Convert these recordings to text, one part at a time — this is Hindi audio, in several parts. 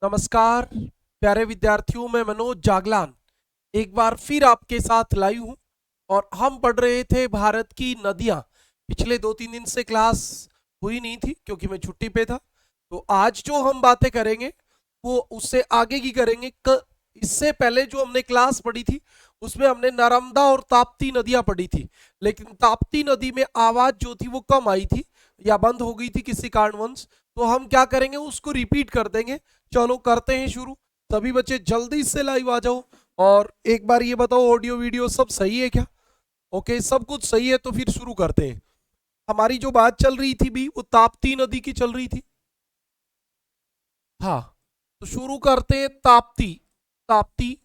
नमस्कार प्यारे विद्यार्थियों, मैं मनोज जागलान एक बार फिर आपके साथ लाइव हूं और हम पढ़ रहे थे भारत की नदियां। पिछले 2-3 दिन से क्लास हुई नहीं थी क्योंकि मैं छुट्टी पे था। तो आज जो हम बातें करेंगे वो उससे आगे की करेंगे। इससे पहले जो हमने क्लास पढ़ी थी उसमें हमने नर्मदा और ताप्ती नदियां पढ़ी थी, लेकिन ताप्ती नदी में आवाज जो थी वो कम आई थी या बंद हो गई थी किसी कारणवश। तो हम क्या करेंगे, उसको रिपीट कर देंगे। चलो करते हैं शुरू। सभी बच्चे जल्दी से लाइव आ जाओ और एक बार ये बताओ ऑडियो वीडियो सब सही है क्या? ओके, सब कुछ सही है तो फिर शुरू करते हैं। हमारी जो बात चल रही थी भी वो ताप्ती नदी की चल रही थी। हाँ, तो शुरू करते हैं। ताप्ती। ताप्ती,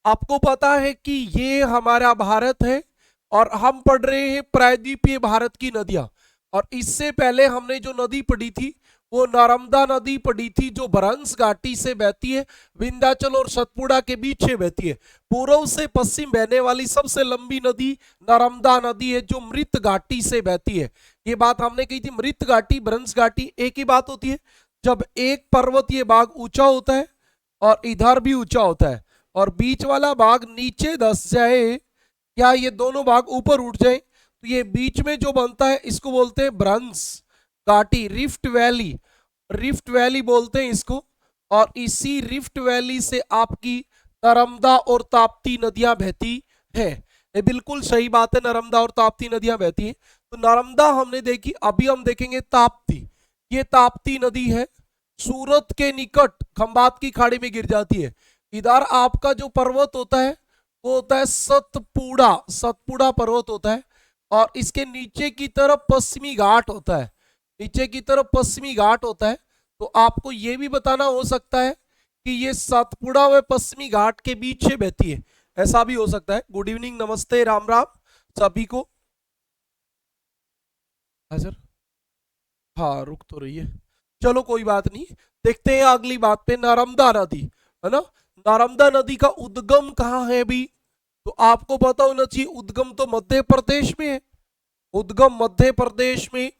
आपको पता है कि ये हमारा भारत है और हम पढ़ रहे हैं प्रायद्वीपीय भारत की नदियां। और इससे पहले हमने जो नदी पढ़ी थी वो नर्मदा नदी पढ़ी थी, जो भ्रंश घाटी से बहती है, विंध्याचल और सतपुड़ा के बीच से बहती है। पूर्व से पश्चिम बहने वाली सबसे लंबी नदी नर्मदा नदी है, जो मृत घाटी से बहती है। ये बात हमने कही थी, मृत घाटी भ्रंश घाटी एक ही बात होती है। जब एक पर्वतीय भाग ऊंचा होता है और इधर भी ऊंचा होता है और बीच वाला भाग नीचे धंस जाए या ये दोनों भाग ऊपर उठ जाए, तो ये बीच में जो बनता है इसको बोलते हैं भ्रंश घाटी, रिफ्ट वैली। रिफ्ट वैली बोलते हैं इसको। और इसी रिफ्ट वैली से आपकी नर्मदा और ताप्ती नदियां बहती हैं। ये बिल्कुल सही बात है, नर्मदा और ताप्ती नदियां बहती हैं। तो नर्मदा हमने देखी, अभी हम देखेंगे ताप्ती। ये ताप्ती नदी है, सूरत के निकट खंबात की खाड़ी में गिर जाती है। इधर आपका जो पर्वत होता है वो होता है सतपुड़ा, सतपुड़ा पर्वत होता है। और इसके नीचे की तरफ पश्चिमी घाट होता है, नीचे की तरफ पश्चिमी घाट होता है। तो आपको ये भी बताना हो सकता है कि ये सतपुड़ा व पश्चिमी घाट के बीच से बहती है, ऐसा भी हो सकता है। गुड इवनिंग, नमस्ते, राम राम सभी को। हाँ सर, हाँ रुक तो रही है, चलो कोई बात नहीं। देखते हैं अगली बात पे, नर्मदा नदी, है ना। नर्मदा नदी का उद्गम कहाँ है भी? तो आपको पता होना चाहिए, उद्गम तो मध्य प्रदेश में है। उद्गम मध्य प्रदेश में,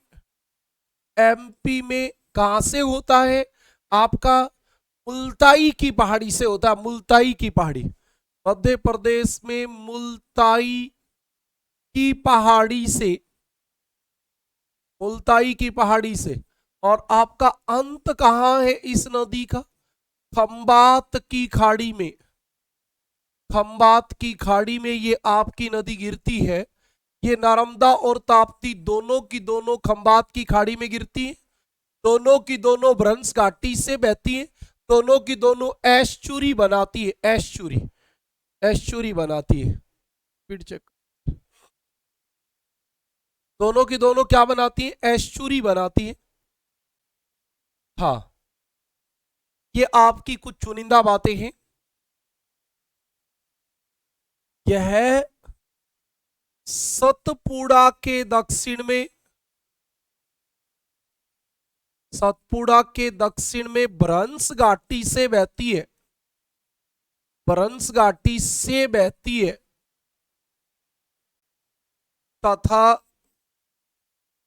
एमपी में कहां से होता है? आपका मुल्ताई की पहाड़ी से होता है, मुल्ताई की पहाड़ी। मध्य प्रदेश में मुल्ताई की पहाड़ी से, मुल्ताई की पहाड़ी से। और आपका अंत कहां है इस नदी का? खंबात की खाड़ी में। खंबात की खाड़ी में ये आपकी नदी गिरती है। ये नर्मदा और ताप्ती दोनों की दोनों खंबात की खाड़ी में गिरती है। दोनों की दोनों भ्रंश घाटी से बहती है। दोनों की दोनों एस्चुरी बनाती है, एस्चुरी, एस्चुरी बनाती है। Speed check. दोनों की दोनों क्या बनाती है? एस्चुरी बनाती है। हाँ, ये आपकी कुछ चुनिंदा बातें हैं। यह सतपुड़ा के दक्षिण में, सतपुड़ा के दक्षिण में भ्रंश घाटी से बहती है, भ्रंश घाटी से बहती है। तथा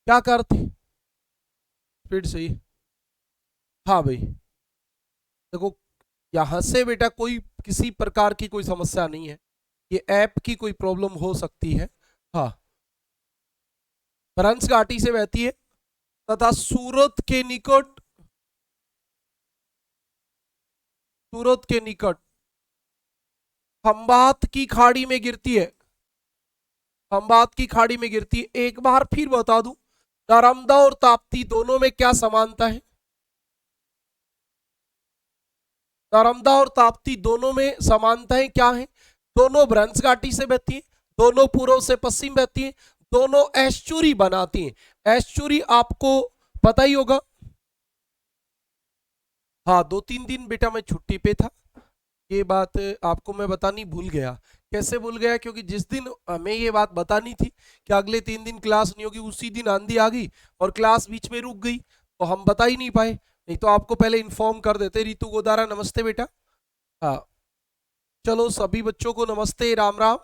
क्या करती? स्पीड सही। हाँ भाई, देखो यहां से बेटा कोई किसी प्रकार की कोई समस्या नहीं है, ये ऐप की कोई प्रॉब्लम हो सकती है। हाँ, भ्रंश घाटी से बहती है तथा सूरत के निकट, सूरत के निकट खंबात की खाड़ी में गिरती है, खंबात की खाड़ी में गिरती है। एक बार फिर बता दूं, नर्मदा और ताप्ती दोनों में क्या समानता है? नर्मदा और ताप्ती दोनों में समानताएं क्या है? दोनों भ्रंश घाटी से बहती है, दोनों पूर्व से पश्चिम बहती है, दोनों एस्चुरी बनाती हैं। एस्चुरी आपको पता ही होगा। हाँ, 2-3 दिन बेटा मैं छुट्टी पे था, ये बात आपको मैं बतानी भूल गया। कैसे भूल गया? क्योंकि जिस दिन हमें ये बात बतानी थी कि अगले 3 दिन क्लास नहीं होगी, उसी दिन आंधी आ गई और क्लास बीच में रुक गई, तो हम बता ही नहीं पाए। नहीं तो आपको पहले इन्फॉर्म कर देते। रितु गोदारा नमस्ते बेटा। हाँ, चलो सभी बच्चों को नमस्ते, राम राम।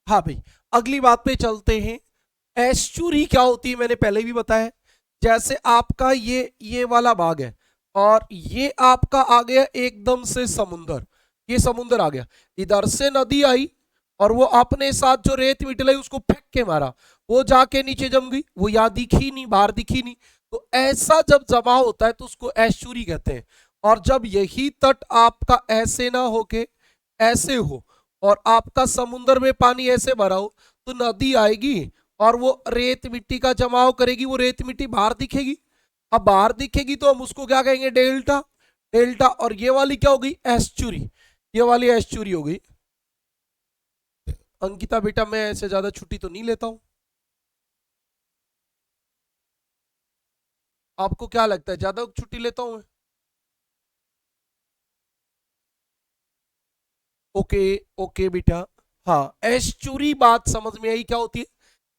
हाँ भाई, अगली बात पे चलते हैं। एस्चुरी क्या होती है मैंने पहले भी बताया, जैसे आपका ये वाला भाग है और ये आपका आ गया एकदम से समुंदर, ये समुंदर आ गया, इधर से नदी आई और वो अपने साथ जो रेत मिट्टी लाई उसको फेंक के मारा, वो जाके नीचे जम गई, वो यहाँ दिखी नहीं, बाहर दिखी नहीं। तो ऐसा जब जमा होता है तो उसको एस्चुरी कहते हैं। और जब यही तट आपका ऐसे ना होके ऐसे हो और आपका समुद्र में पानी ऐसे भरा हो तो नदी आएगी और वो रेत मिट्टी का जमाव करेगी, वो रेत मिट्टी बाहर दिखेगी। अब बाहर दिखेगी तो हम उसको क्या कहेंगे, डेल्टा। डेल्टा। और ये वाली क्या हो गई, एस्चुरी, ये वाली एस्चुरी हो गई। अंकिता बेटा मैं ऐसे ज्यादा छुट्टी तो नहीं लेता हूं, आपको क्या लगता है ज्यादा छुट्टी लेता हूं मैं? ओके ओके बेटा। हाँ, एस्चुरी बात समझ में आई क्या होती है,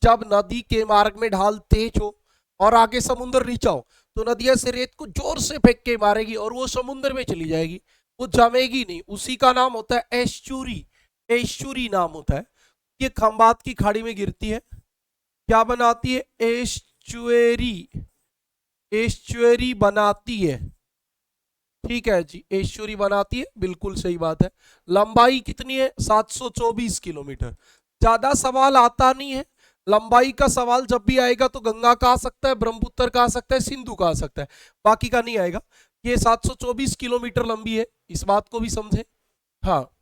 जब नदी के मार्ग में ढाल तेज हो और आगे समुद्र नीचा हो तो नदियां से रेत को जोर से फेंक के मारेगी और वो समुद्र में चली जाएगी, वो जमेगी नहीं, उसी का नाम होता है एस्चुरी। एस्चुरी नाम होता है। ये खंबात की खाड़ी में गिरती है, क्या बनाती है, एस्चुएरी, एस्चुएरी बनाती है। ठीक है जी, एस्चुरी बनाती है, बिल्कुल सही बात है। लंबाई कितनी है, 724 किलोमीटर। ज्यादा सवाल आता नहीं है, लंबाई का सवाल जब भी आएगा तो गंगा का आ सकता है, ब्रह्मपुत्र का आ सकता है, सिंधु का आ सकता है, बाकी का नहीं आएगा। ये 724 किलोमीटर लंबी है, इस बात को भी समझे। हाँ,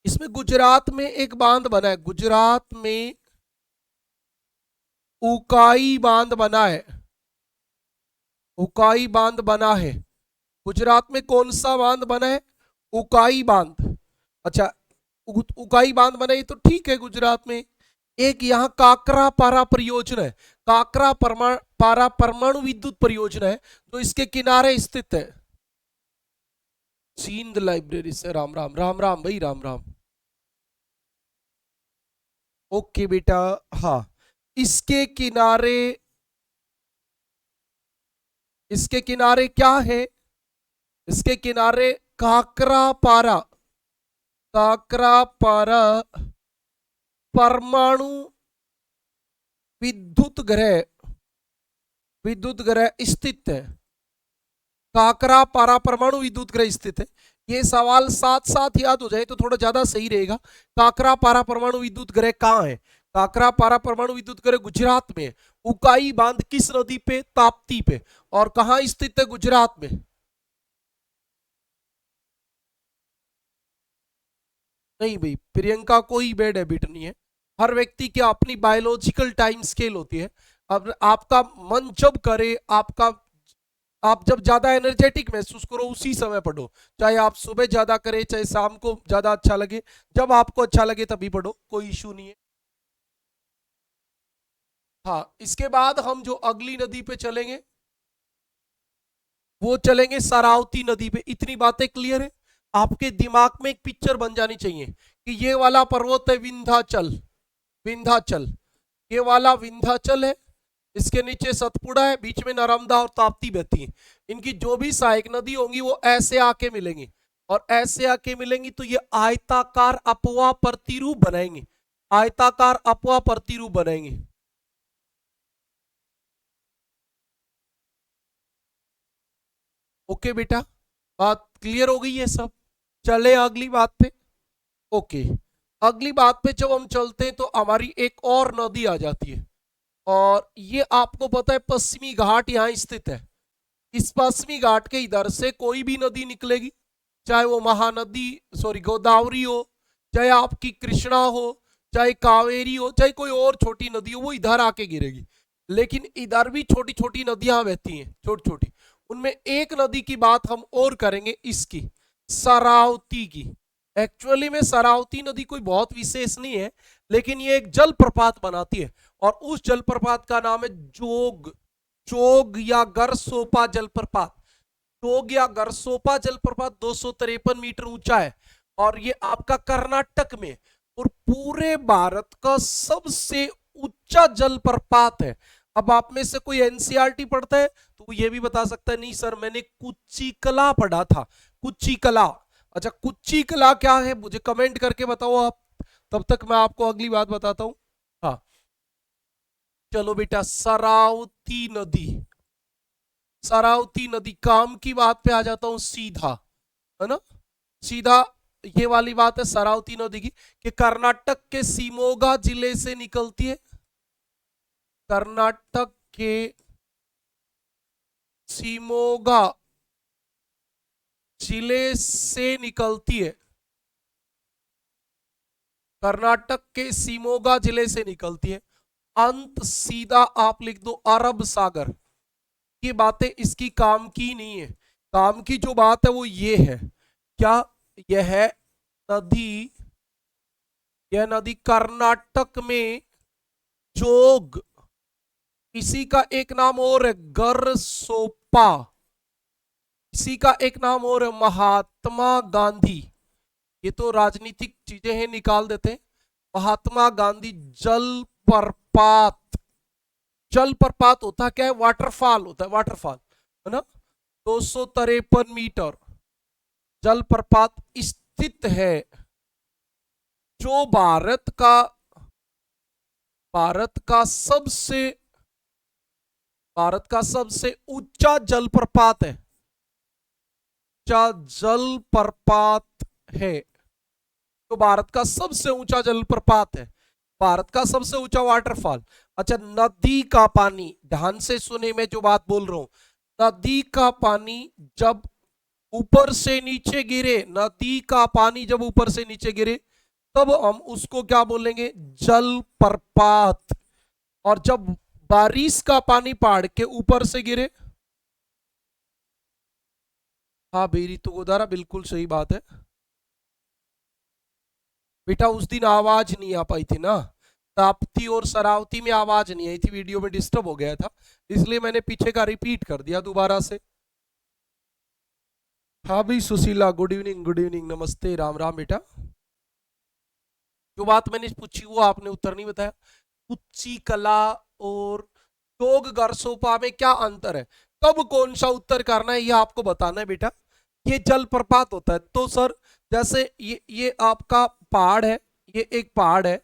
इसमें गुजरात में एक बांध बना है, गुजरात में उकाई बांध बना है, उकाई बांध बना है। गुजरात में कौन सा बांध बना है, उकाई बांध। अच्छा, उकाई बांध बना है तो ठीक है गुजरात में। एक यहाँ काकरा पारा परियोजना है, काकरा पारा परमाणु विद्युत परियोजना है जो इसके किनारे स्थित है। सींद लाइब्रेरी से राम राम, राम राम भाई, राम राम। ओके बेटा। हाँ, इसके किनारे, इसके किनारे क्या है, इसके किनारे काकरा पारा, काकरा पारा परमाणु विद्युत ग्रह, विद्युत ग्रह स्थित है। काकरा पारा परमाणु विद्युत ग्रह स्थित है। ये सवाल साथ साथ याद हो जाए तो थोड़ा ज्यादा सही रहेगा। काकरा पारा परमाणु विद्युत ग्रह कहाँ है, काकरा पारा परमाणु विद्युत ग्रह गुजरात में है। उकाई बांध किस नदी पे, ताप्ती पे। और कहाँ स्थित है, गुजरात में। नहीं भाई, प्रियंका कोई बैड हैबिट नहीं है, हर व्यक्ति की अपनी बायोलॉजिकल टाइम स्केल होती है। अब आपका मन जब करे, आपका, आप जब ज्यादा एनर्जेटिक महसूस करो उसी समय पढ़ो, चाहे आप सुबह ज्यादा करें चाहे शाम को ज्यादा अच्छा लगे, जब आपको अच्छा लगे तभी पढ़ो, कोई इशू नहीं है। हाँ, इसके बाद हम जो अगली नदी पे चलेंगे वो चलेंगे सरावती नदी पे। इतनी बातें क्लियर है, आपके दिमाग में एक पिक्चर बन जानी चाहिए कि ये वाला पर्वत है विंध्याचल, विंध्याचल, ये वाला विंध्याचल है, इसके नीचे सतपुड़ा है, बीच में नर्मदा और ताप्ती बहती है। इनकी जो भी सहायक नदी होंगी वो ऐसे आके मिलेंगी और ऐसे आके मिलेंगी तो ये आयताकार अपवा प्रतिरूप बनाएंगे, आयताकार अपवा प्रतिरूप बनाएंगे। ओके बेटा, बात क्लियर हो गई है सब, चले अगली बात पे। ओके, अगली बात पे जब हम चलते हैं तो हमारी एक और नदी आ जाती है और ये आपको पता है पश्चिमी घाट यहाँ स्थित है। इस पश्चिमी घाट के इधर से कोई भी नदी निकलेगी, चाहे वो महानदी, सॉरी गोदावरी हो, चाहे आपकी कृष्णा हो, चाहे कावेरी हो, चाहे कोई और छोटी नदी हो, वो इधर आके गिरेगी। लेकिन इधर भी छोटी छोटी नदियां बहती हैं, छोटी छोटी। उनमें एक नदी की बात हम और करेंगे, इसकी, सरावती की। एक्चुअली में सरावती नदी कोई बहुत विशेष नहीं है, लेकिन ये एक जलप्रपात बनाती है और उस जलप्रपात का नाम है जोग, जोग या गरसोपा जलप्रपात। जोग या गरसोपा जलप्रपात 253 मीटर ऊंचा है और ये आपका कर्नाटक में और पूरे भारत का सबसे ऊंचा जलप्रपात है। अब आप में से कोई एनसीईआरटी पढ़ता है तो वो ये भी बता सकता है, नहीं सर मैंने कुच्ची कला पढ़ा था, कुच्ची कला। अच्छा, कुच्ची कला क्या है मुझे कमेंट करके बताओ आप, तब तक मैं आपको अगली बात बताता हूं। हाँ, चलो बेटा, सरावती सरावती नदी, सरावती नदी। काम की बात पे आ जाता हूं सीधा, है ना, सीधा ये वाली बात है सरावती नदी की, कि कर्नाटक के शिमोगा जिले से निकलती है, कर्नाटक के शिमोगा जिले से निकलती है, कर्नाटक के शिमोगा जिले से निकलती है। अंत सीधा आप लिख दो अरब सागर। ये बातें इसकी काम की नहीं है, काम की जो बात है वो ये है, क्या, यह नदी, यह नदी कर्नाटक में जोग, इसी का एक नाम और है गरसोपा, इसी का एक नाम और है महात्मा गांधी। ये तो राजनीतिक चीजें हैं, निकाल देते हैं। महात्मा गांधी जलप्रपात, जलप्रपात होता क्या है, वाटरफॉल होता है, वाटरफॉल, है ना। 253 मीटर जलप्रपात स्थित है, जो भारत का सबसे ऊंचा जलप्रपात है, ऊंचा जलप्रपात है, तो भारत का सबसे ऊंचा जलप्रपात है, भारत का सबसे ऊंचा वाटरफॉल। अच्छा, नदी का पानी, ध्यान से सुने मैं जो बात बोल रहा हूं, नदी का पानी जब ऊपर से नीचे गिरे, नदी का पानी जब ऊपर से नीचे गिरे तब हम उसको क्या बोलेंगे, जलप्रपात। और जब बारिश का पानी पहाड़ के ऊपर से गिरे, हाँ बेरी तो गोदारा, बिल्कुल सही बात है बेटा। उस दिन आवाज नहीं आ पाई थी ना, ताप्ती और सरावती में आवाज नहीं आई थी, वीडियो में डिस्टर्ब हो गया था, इसलिए मैंने पीछे का रिपीट कर दिया दोबारा से। हाँ भाई Sushila, good evening, good evening, नमस्ते, राम राम बेटा। जो बात मैंने पूछी वो आपने उत्तर नहीं बताया। कुच्ची कला और योग गरसोपा में क्या अंतर है, कब कौन सा उत्तर करना है ये आपको बताना है बेटा। ये जलप्रपात होता है तो सर, जैसे ये आपका पहाड़ है, ये एक पहाड़ है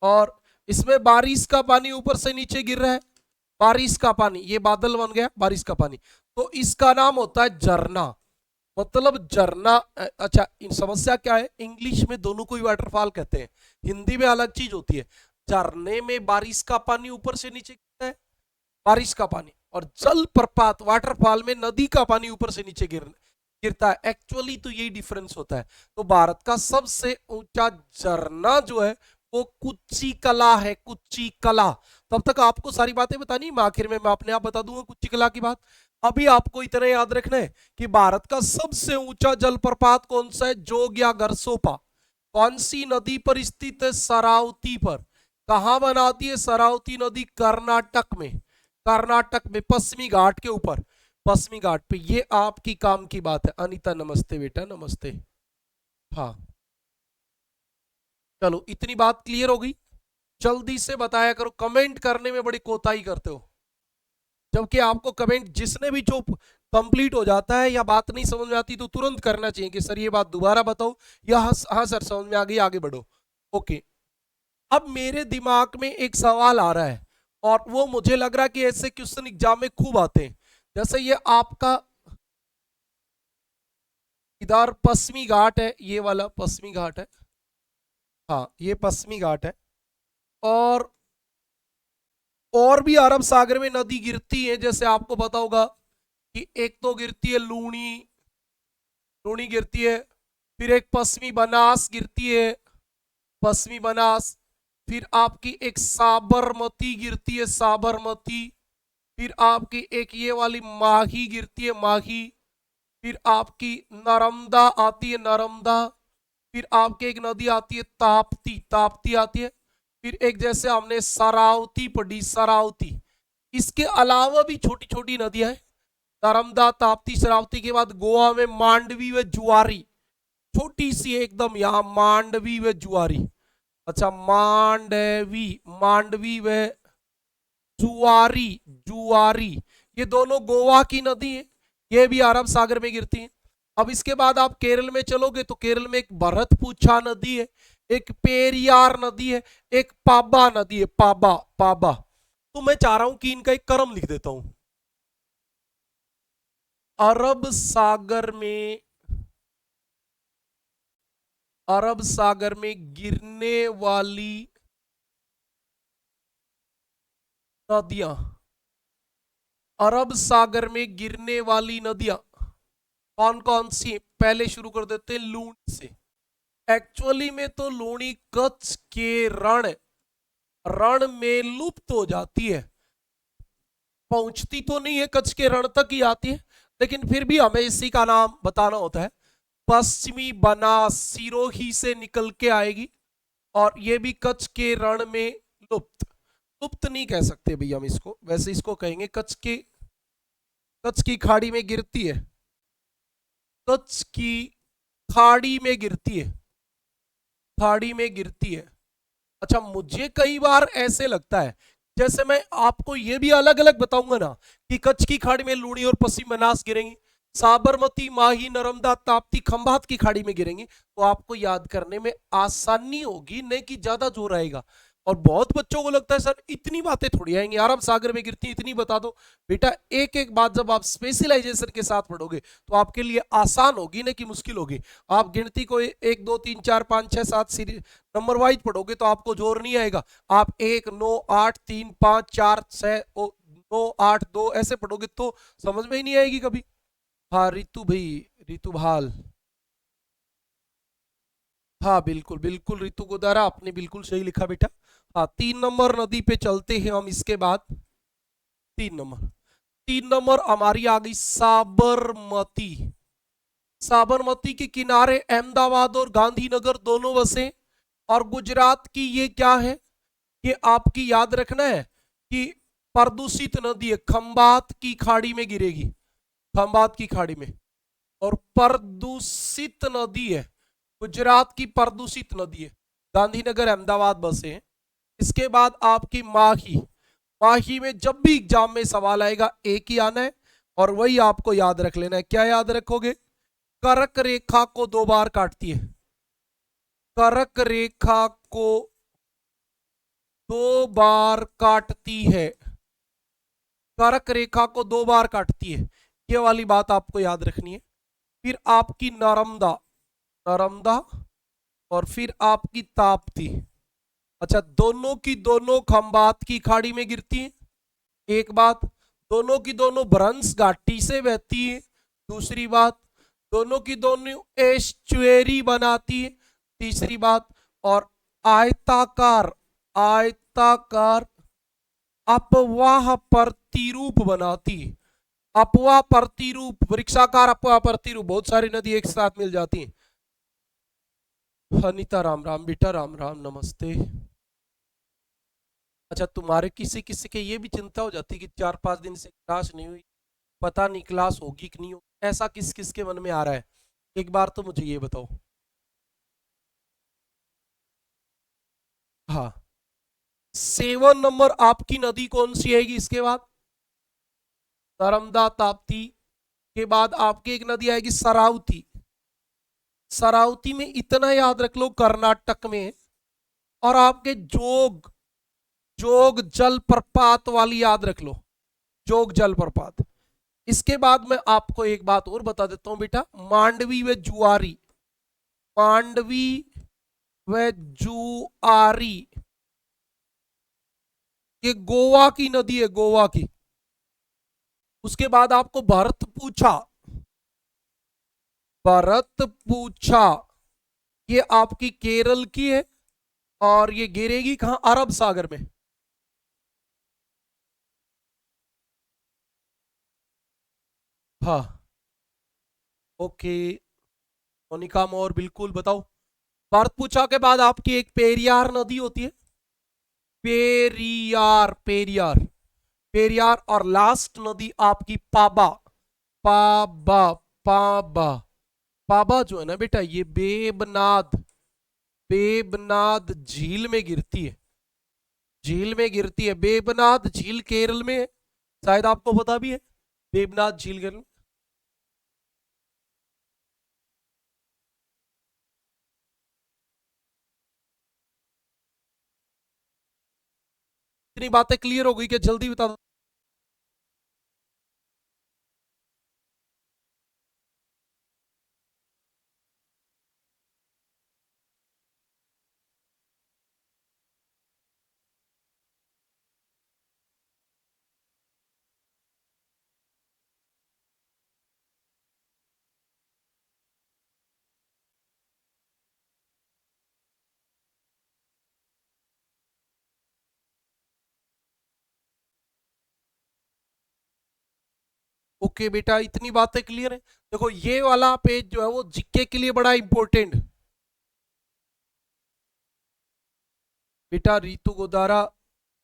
और इसमें बारिश का पानी ऊपर से नीचे गिर रहा है, बारिश का पानी, ये बादल बन गया बारिश का पानी, तो इसका नाम होता है झरना, मतलब झरना। अच्छा, इन समस्या क्या है, इंग्लिश में दोनों को ही वाटरफॉल कहते हैं, हिंदी में अलग चीज होती है। झरने में बारिश का पानी ऊपर से नीचे गिरता है, बारिश का पानी, और जलप्रपात वाटरफॉल में नदी का पानी ऊपर से नीचे गिरता है। एक्चुअली तो यही डिफरेंस होता है। तो भारत का सबसे ऊंचा झरना जो है वो कुच्ची कला है, कुच्ची कला। तब तक आपको सारी बातें बतानी, मैं आखिर में मैं अपने आप बता दूंगा कुच्ची कला की बात। अभी आपको इतना याद रखना है कि भारत का सबसे ऊंचा जलप्रपात कौन सा है, जोग या गरसोपा। कौन सी नदी पर स्थित है, सरावती पर। कहां बनाती है सरावती नदी, कर्नाटक में, कर्नाटक में पश्चिमी घाट के ऊपर, पश्चिमी घाट पे। ये आपकी काम की बात है। अनीता नमस्ते बेटा, नमस्ते। हाँ चलो, इतनी बात क्लियर हो गई। जल्दी से बताया करो, कमेंट करने में बड़ी कोताही करते हो, जबकि आपको कमेंट जिसने भी जो कंप्लीट हो जाता है या बात नहीं समझ में आती तो तुरंत करना चाहिए कि सर ये बात दोबारा बताओ, या हाँ सर समझ में आ गई, आगे बढ़ो। ओके, अब मेरे दिमाग में एक सवाल आ रहा है और वो मुझे लग रहा है कि ऐसे क्वेश्चन एग्जाम में खूब आते हैं। जैसे ये आपका इधर पश्चिमी घाट है, ये वाला पश्चिमी घाट है, हाँ ये पश्चिमी घाट है, और भी अरब सागर में नदी गिरती है, जैसे आपको पता होगा कि एक तो गिरती है लूणी, लूणी गिरती है, फिर एक पश्चिमी बनास गिरती है, पश्चिमी बनास, फिर आपकी एक साबरमती गिरती है, साबरमती, फिर आपकी एक ये वाली माही गिरती है, माही, फिर आपकी नर्मदा आती है, नर्मदा, फिर आपकी एक नदी आती है ताप्ती, ताप्ती आती है, फिर एक जैसे हमने सरावती पढ़ी, सरावती। इसके अलावा भी छोटी छोटी नदियां हैं, नर्मदा, ताप्ती, शरावती के बाद गोवा में मांडवी व जुआरी, छोटी सी एकदम, यहां मांडवी व जुआरी। अच्छा, मांडवी, मांडवी व जुआरी, जुआरी, ये दोनों गोवा की नदी है, ये भी अरब सागर में गिरती है। अब इसके बाद आप केरल में चलोगे तो केरल में एक भरतपुछा नदी है, एक पेरियार नदी है, एक पाबा नदी है, पाबा, पाबा। तो मैं चाह रहा हूं कि इनका एक क्रम लिख देता हूं। अरब सागर में गिरने वाली नदियां। अरब सागर में गिरने वाली नदियां कौन कौन सी? पहले शुरू कर देते हैं लूनी से। एक्चुअली में तो लूनी कच्छ के रण रण में लुप्त हो जाती है, पहुंचती तो नहीं है, कच्छ के रण तक ही आती है, लेकिन फिर भी हमें इसी का नाम बताना होता है। पश्चिमी बनास सिरोही से निकल के आएगी और ये भी कच्छ के रण में लुप्त। लुप्त नहीं कह सकते भैया हम इसको, वैसे इसको कहेंगे कच्छ की खाड़ी में गिरती है। कच्छ की खाड़ी में गिरती है, खाड़ी में गिरती है। अच्छा, मुझे कई बार ऐसे लगता है जैसे मैं आपको ये भी अलग अलग बताऊंगा ना कि कच्छ की खाड़ी में लूणी और पश्चिम बनास गिरेंगी, साबरमती माही नर्मदा ताप्ती खंभात की खाड़ी में गिरेंगी, तो आपको याद करने में आसानी होगी, नहीं कि ज्यादा जोर आएगा। और बहुत बच्चों को लगता है सर इतनी बातें थोड़ी आएंगी, अरब सागर में गिरती इतनी बता दो। बेटा एक एक बात जब आप स्पेशलाइजेशन के साथ पढ़ोगे तो आपके लिए आसान होगी, नहीं कि मुश्किल होगी। आप गिनती को 1 2 3 4 5 6 7 सीरीज नंबर वाइज पढ़ोगे तो आपको जोर नहीं आएगा। आप 1 9 8 3 5 4 6 9 8 2 ऐसे पढ़ोगे तो समझ में ही नहीं आएगी कभी। हाँ रितु भाई, रितु भाल, हाँ बिल्कुल बिल्कुल रितु गोदारा, आपने बिल्कुल सही लिखा बेटा। हाँ 3 नंबर नदी पे चलते हैं हम इसके बाद। 3 नंबर, 3 नंबर हमारी आ गई साबरमती। साबरमती के किनारे अहमदाबाद और गांधीनगर दोनों बसे। और गुजरात की ये क्या है, ये आपकी याद रखना है कि प्रदूषित नदी है, खंबात की खाड़ी में गिरेगी, खंबात की खाड़ी में। और प्रदूषित नदी है, गुजरात की प्रदूषित नदी है, गांधीनगर अहमदाबाद बसे हैं। इसके बाद आपकी माही। माही में जब भी एग्जाम में सवाल आएगा एक ही आना है और वही आपको याद रख लेना है। क्या याद रखोगे? कर्क रेखा को 2 बार काटती है, कर्क रेखा को 2 बार काटती है, कर्क रेखा को 2 बार काटती है, ये वाली बात आपको याद रखनी है। फिर आपकी नर्मदा, नर्मदा, और फिर आपकी ताप्ती। अच्छा, दोनों की दोनों खंबात की खाड़ी में गिरती है, एक बात। दोनों की दोनों भ्रंश घाटी से बहती है, दूसरी बात। दोनों की दोनों एस्चुएरी बनाती है, तीसरी बात। और आयताकार, आयताकार अपवाह प्रतिरूप बनाती है, अपवाह प्रतिरूप, वृक्षाकार अपवाह प्रतिरूप, बहुत सारी नदी एक साथ मिल जाती हैं। अनिता राम राम बेटा, राम राम, नमस्ते। अच्छा, तुम्हारे किसी किसी के ये भी चिंता हो जाती कि 4 5 दिन से क्लास नहीं हुई, पता नहीं क्लास होगी कि नहीं होगी, ऐसा किस किस के मन में आ रहा है? एक बार तो मुझे ये बताओ। हाँ, 7 नंबर आपकी नदी कौन सी आएगी इसके बाद? नर्मदा ताप्ती के बाद आपकी एक नदी आएगी सरावती। सरावती में इतना याद रख लो कर्नाटक में। और आपके जोग, जोग जलप्रपात वाली याद रख लो, जोग जलप्रपात। इसके बाद मैं आपको एक बात और बता देता हूं बेटा, मांडवी व जुआरी, मांडवी व जुआरी, ये गोवा की नदी है, गोवा की। उसके बाद आपको भरत पूछा, भरत पूछा, ये आपकी केरल की है और ये गिरेगी कहां? अरब सागर में। हाँ ओके, मोनिका मोर बिल्कुल बताओ। भरत पूछा के बाद आपकी एक पेरियार नदी होती है, पेरियार, पेरियार, पेरियार। और लास्ट नदी आपकी पाबा, पाबा, पाबा। पाबा जो है ना बेटा, ये बेबनाद, बेबनाद झील में गिरती है, झील में गिरती है। बेबनाद झील केरल में है, शायद आपको पता भी है, बेबनाद झील केरल में। इतनी बातें क्लियर हो गई कि जल्दी बता दो। ओके बेटा, इतनी बातें क्लियर है। देखो ये वाला पेज जो है वो जीके के लिए बड़ा इंपॉर्टेंट। बेटा रितु गोदारा,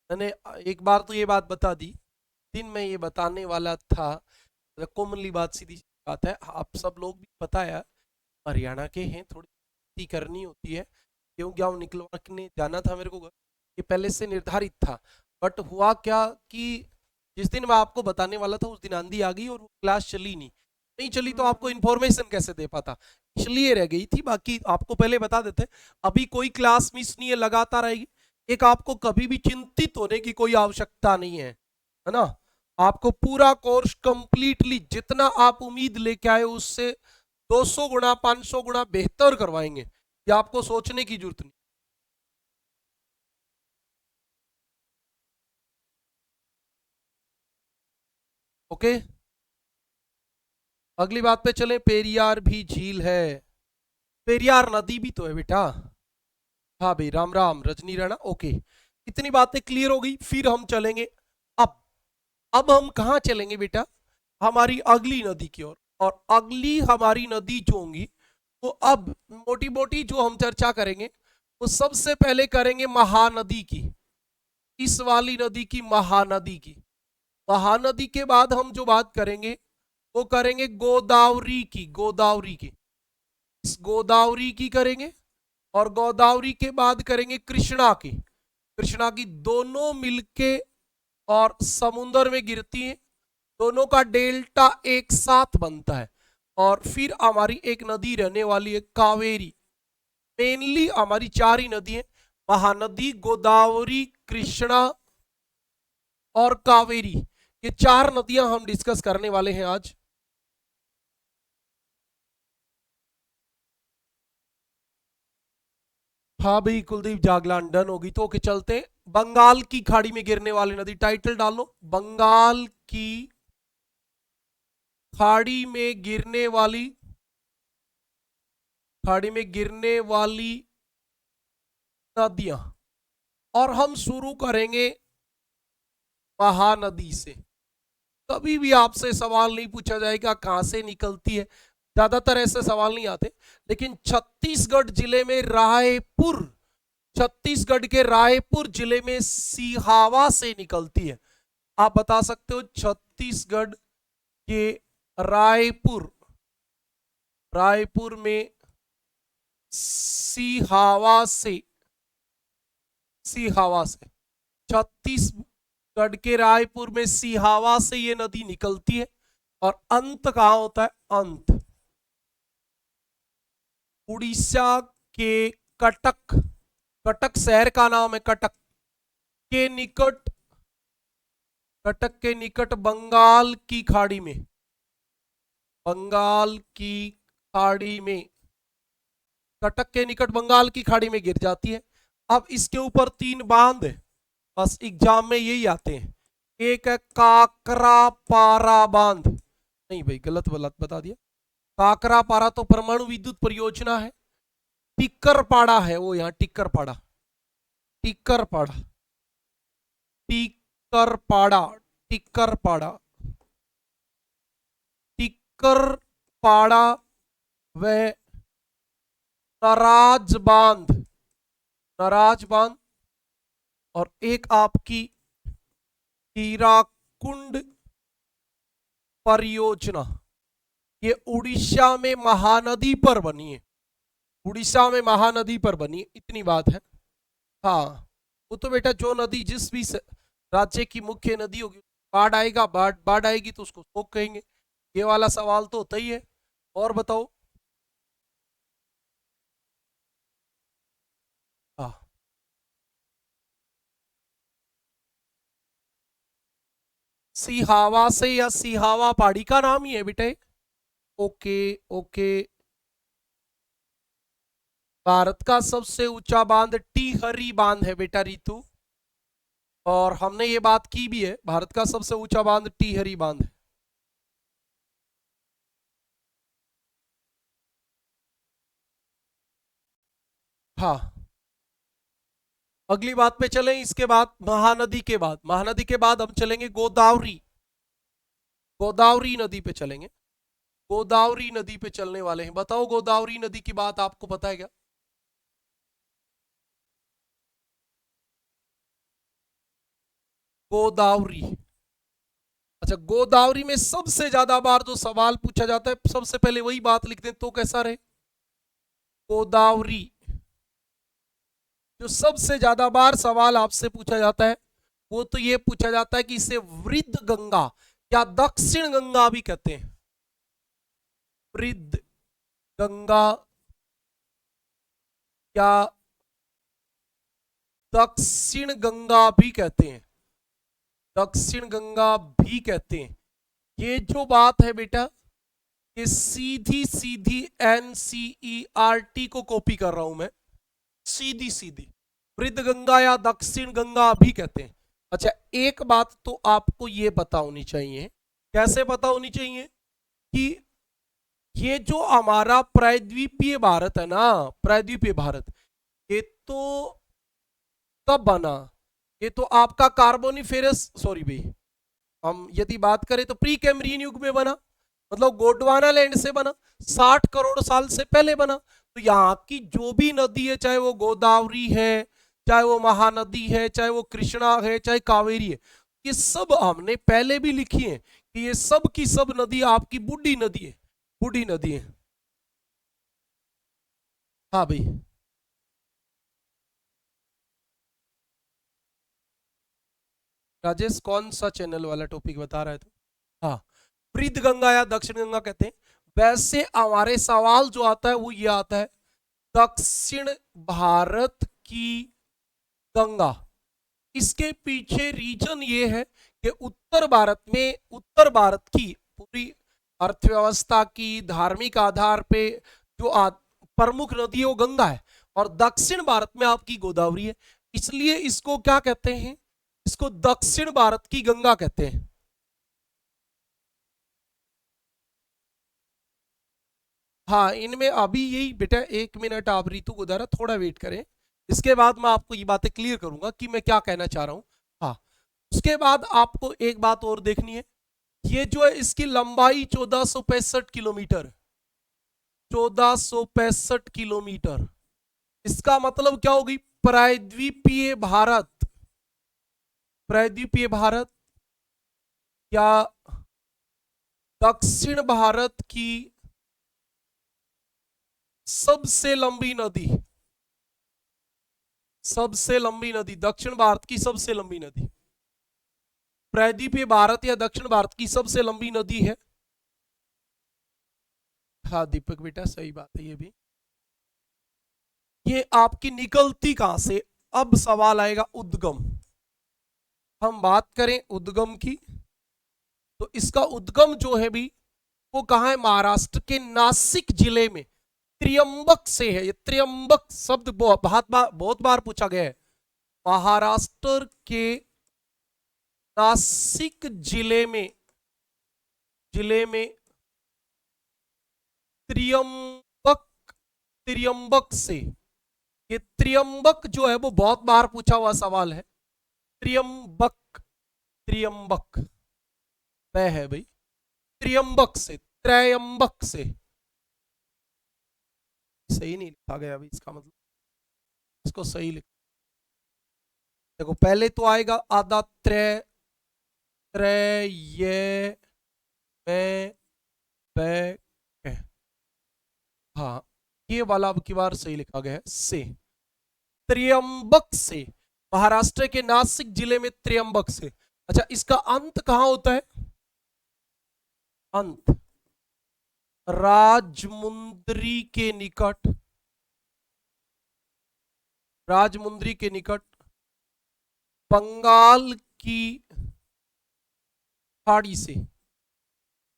मैंने एक बार तो ये बात बता दी, दिन में ये बताने वाला था। कॉमनली बात, सीधी सी बात है, आप सब लोग भी पता है, हरियाणा के हैं, थोड़ी करनी होती है, क्यों गाँव निकलवाने जाना था मेरे को, ये पहले से निर्धारित था। बट हुआ क्या कि जिस दिन मैं आपको बताने वाला था उस दिन आंधी आ गई और वो क्लास चली नहीं। नहीं चली तो आपको इन्फॉर्मेशन कैसे दे पाता, इसलिए रह गई थी। बाकी आपको पहले बता देते, अभी कोई क्लास मिस नहीं है, लगातार आएगी। एक आपको कभी भी चिंतित होने की कोई आवश्यकता नहीं है ना। आपको पूरा कोर्स कंप्लीटली जितना आप उम्मीद लेके आए उससे 200 गुना 500 गुना बेहतर करवाएंगे, ये आपको सोचने की जरूरत नहीं। ओके, अगली बात पे चले। पेरियार भी झील है, पेरियार नदी भी तो है बेटा। हाँ भाई, राम राम रजनी राणा। ओके, इतनी बातें क्लियर हो गई, फिर हम चलेंगे। अब अब हम कहाँ चलेंगे बेटा, हमारी अगली नदी की ओर। और अगली हमारी नदी जो होंगी वो अब मोटी मोटी जो हम चर्चा करेंगे वो सबसे पहले करेंगे महानदी की, इस वाली नदी की, महानदी की। महानदी के बाद हम जो बात करेंगे वो करेंगे गोदावरी की, गोदावरी की, इस गोदावरी की करेंगे। और गोदावरी के बाद करेंगे कृष्णा की, कृष्णा की, दोनों मिलके और समुद्र में गिरती हैं, दोनों का डेल्टा एक साथ बनता है। और फिर हमारी एक नदी रहने वाली है कावेरी। मेनली हमारी चार ही नदी है, महानदी, गोदावरी, कृष्णा और कावेरी। ये चार नदियां हम डिस्कस करने वाले हैं आज। हाँ भाई, कुलदीप जागलान डन होगी तो ओके, चलते हैं। बंगाल की खाड़ी में गिरने वाली नदी, टाइटल डाल लो, बंगाल की खाड़ी में गिरने वाली, खाड़ी में गिरने वाली नदियां। और हम शुरू करेंगे महानदी से। कभी भी आपसे सवाल नहीं पूछा जाएगा कहां से निकलती है, ज्यादातर ऐसे सवाल नहीं आते। लेकिन छत्तीसगढ़ जिले में रायपुर, छत्तीसगढ़ के रायपुर जिले में सिहावा से निकलती है। आप बता सकते हो छत्तीसगढ़ के रायपुर, रायपुर में सिहावा से, सिहावा से, छत्तीसगढ़ के रायपुर में सिहावा से ये नदी निकलती है। और अंत कहां होता है, अंत उड़ीसा के कटक, कटक शहर का नाम है, कटक के निकट, कटक के निकट बंगाल की खाड़ी में, बंगाल की खाड़ी में, कटक के निकट बंगाल की खाड़ी में गिर जाती है। अब इसके ऊपर तीन बांध है, बस एग्जाम में यही आते हैं। एक है काकरा पारा बांध, नहीं भाई गलत गलत बता दिया, काकरा पारा तो परमाणु विद्युत परियोजना है। टिक्कर पाड़ा है वो, यहाँ टिक्कर पाड़ा, टिक्कर पाड़ा, टिक्कर पाड़ा, टिक्कर पाड़ा, टिक्कर पाड़ा, व नराज बांध, नराज बांध। और एक आपकी हीराकुंड परियोजना, ये उड़ीसा में महानदी पर बनी है, उड़ीसा में महानदी पर बनी है, इतनी बात है। हाँ, वो तो बेटा जो नदी जिस भी राज्य की मुख्य नदी होगी, बाढ़ आएगा, बाढ़ बाढ़ आएगी तो उसको शोक कहेंगे। ये वाला सवाल तो होता ही है। और बताओ। हाँ, सिहावा से या सिहावा पहाड़ी का नाम ही है बेटे। Okay okay. भारत का सबसे ऊंचा बांध टिहरी बांध है बेटा रितु, और हमने ये बात की भी है, भारत का सबसे ऊंचा बांध टिहरी बांध है। हाँ, अगली बात पे चलें। इसके बाद महानदी के बाद, महानदी के बाद हम चलेंगे गोदावरी। गोदावरी नदी पे चलेंगे। गोदावरी नदी पे चलने वाले हैं। बताओ गोदावरी नदी की बात आपको पता है क्या? गोदावरी। अच्छा, गोदावरी में सबसे ज्यादा बार जो सवाल पूछा जाता है, सबसे पहले वही बात लिख दें तो कैसा रहे। गोदावरी, जो सबसे ज्यादा बार सवाल आपसे पूछा जाता है वो तो ये पूछा जाता है कि इसे वृद्ध गंगा या दक्षिण गंगा भी कहते हैं। वृद्ध गंगा या दक्षिण गंगा भी कहते हैं। दक्षिण गंगा भी कहते हैं। ये जो बात है बेटा, ये सीधी सीधी NCERT को कॉपी कर रहा हूं मैं, सीधी सीधी। वृद्ध गंगा या दक्षिण गंगा भी कहते हैं। अच्छा, एक बात तो आपको ये पता होनी चाहिए। कैसे पता होनी चाहिए? कि ये जो हमारा प्रायद्वीपीय भारत है ना, प्रायद्वीपीय भारत, ये तो कब बना? ये तो आपका कार्बोनिफेरस, सॉरी भाई, हम यदि बात करें तो प्री कैम्ब्रियन युग में बना, मतलब गोंडवाना लैंड से बना, 60 करोड़ साल से पहले बना। तो यहाँ की जो भी नदी है, चाहे वो गोदावरी है, चाहे वो महानदी है, चाहे वो कृष्णा है, चाहे कावेरी है, ये सब हमने पहले भी लिखी है कि ये सब की सब नदी आपकी बूढ़ी नदी है, बूढ़ी नदी है। हाँ भाई। राजेश, कौन सा चैनल वाला टॉपिक बता रहा है तू? हाँ, वृद्ध गंगा या दक्षिण गंगा कहते हैं। वैसे हमारे सवाल जो आता है वो ये आता है, दक्षिण भारत की गंगा। इसके पीछे रीजन ये है कि उत्तर भारत में, उत्तर भारत की पूरी अर्थव्यवस्था की धार्मिक आधार पे जो प्रमुख नदी है वो गंगा है, और दक्षिण भारत में आपकी गोदावरी है। इसलिए इसको क्या कहते हैं? इसको दक्षिण भारत की गंगा कहते हैं। हाँ, इनमें अभी यही बेटा, 1 मिनट आप रीतु को जरा थोड़ा वेट करें। इसके बाद मैं आपको ये बातें क्लियर करूंगा कि मैं क्या कहना चाह रहा हूं। हाँ, उसके बाद आपको एक बात और देखनी है। ये जो है इसकी लंबाई 1465 किलोमीटर, 1465 किलोमीटर। इसका मतलब क्या होगी? प्रायद्वीपीय भारत, प्रायद्वीपीय भारत या दक्षिण भारत की सबसे लंबी नदी, सबसे लंबी नदी, दक्षिण भारत की सबसे लंबी नदी, प्रायद्वीपीय भारत या दक्षिण भारत की सबसे लंबी नदी है। हाँ दीपक बेटा, सही बात है ये भी। ये आपकी निकलती कहां से? अब सवाल आएगा उद्गम। हम बात करें उद्गम की, तो इसका उद्गम जो है भी वो कहां है? महाराष्ट्र के नासिक जिले में त्र्यंबक से है। ये त्र्यंबक शब्द बहुत बार पूछा गया है। महाराष्ट्र के नासिक जिले में त्र्यंबक, त्र्यंबक से। ये त्र्यंबक जो है वो बहुत बार पूछा हुआ सवाल है। त्र्यंबक, त्र्यंबक तय है भाई, त्र्यंबक से, त्रयंबक से। सही नहीं लिखा गया अभी, इसका मतलब इसको सही लिख। देखो, पहले तो आएगा आधा त्रय, त्रय ये मैं पै कै। हाँ, ये वाला अब की बार सही लिखा गया है, से। त्र्यंबक से, महाराष्ट्र के नासिक जिले में त्र्यंबक से। अच्छा, इसका अंत कहां होता है? अंत राजमुंद्री के निकट, राजमुंद्री के निकट बंगाल की खाड़ी से,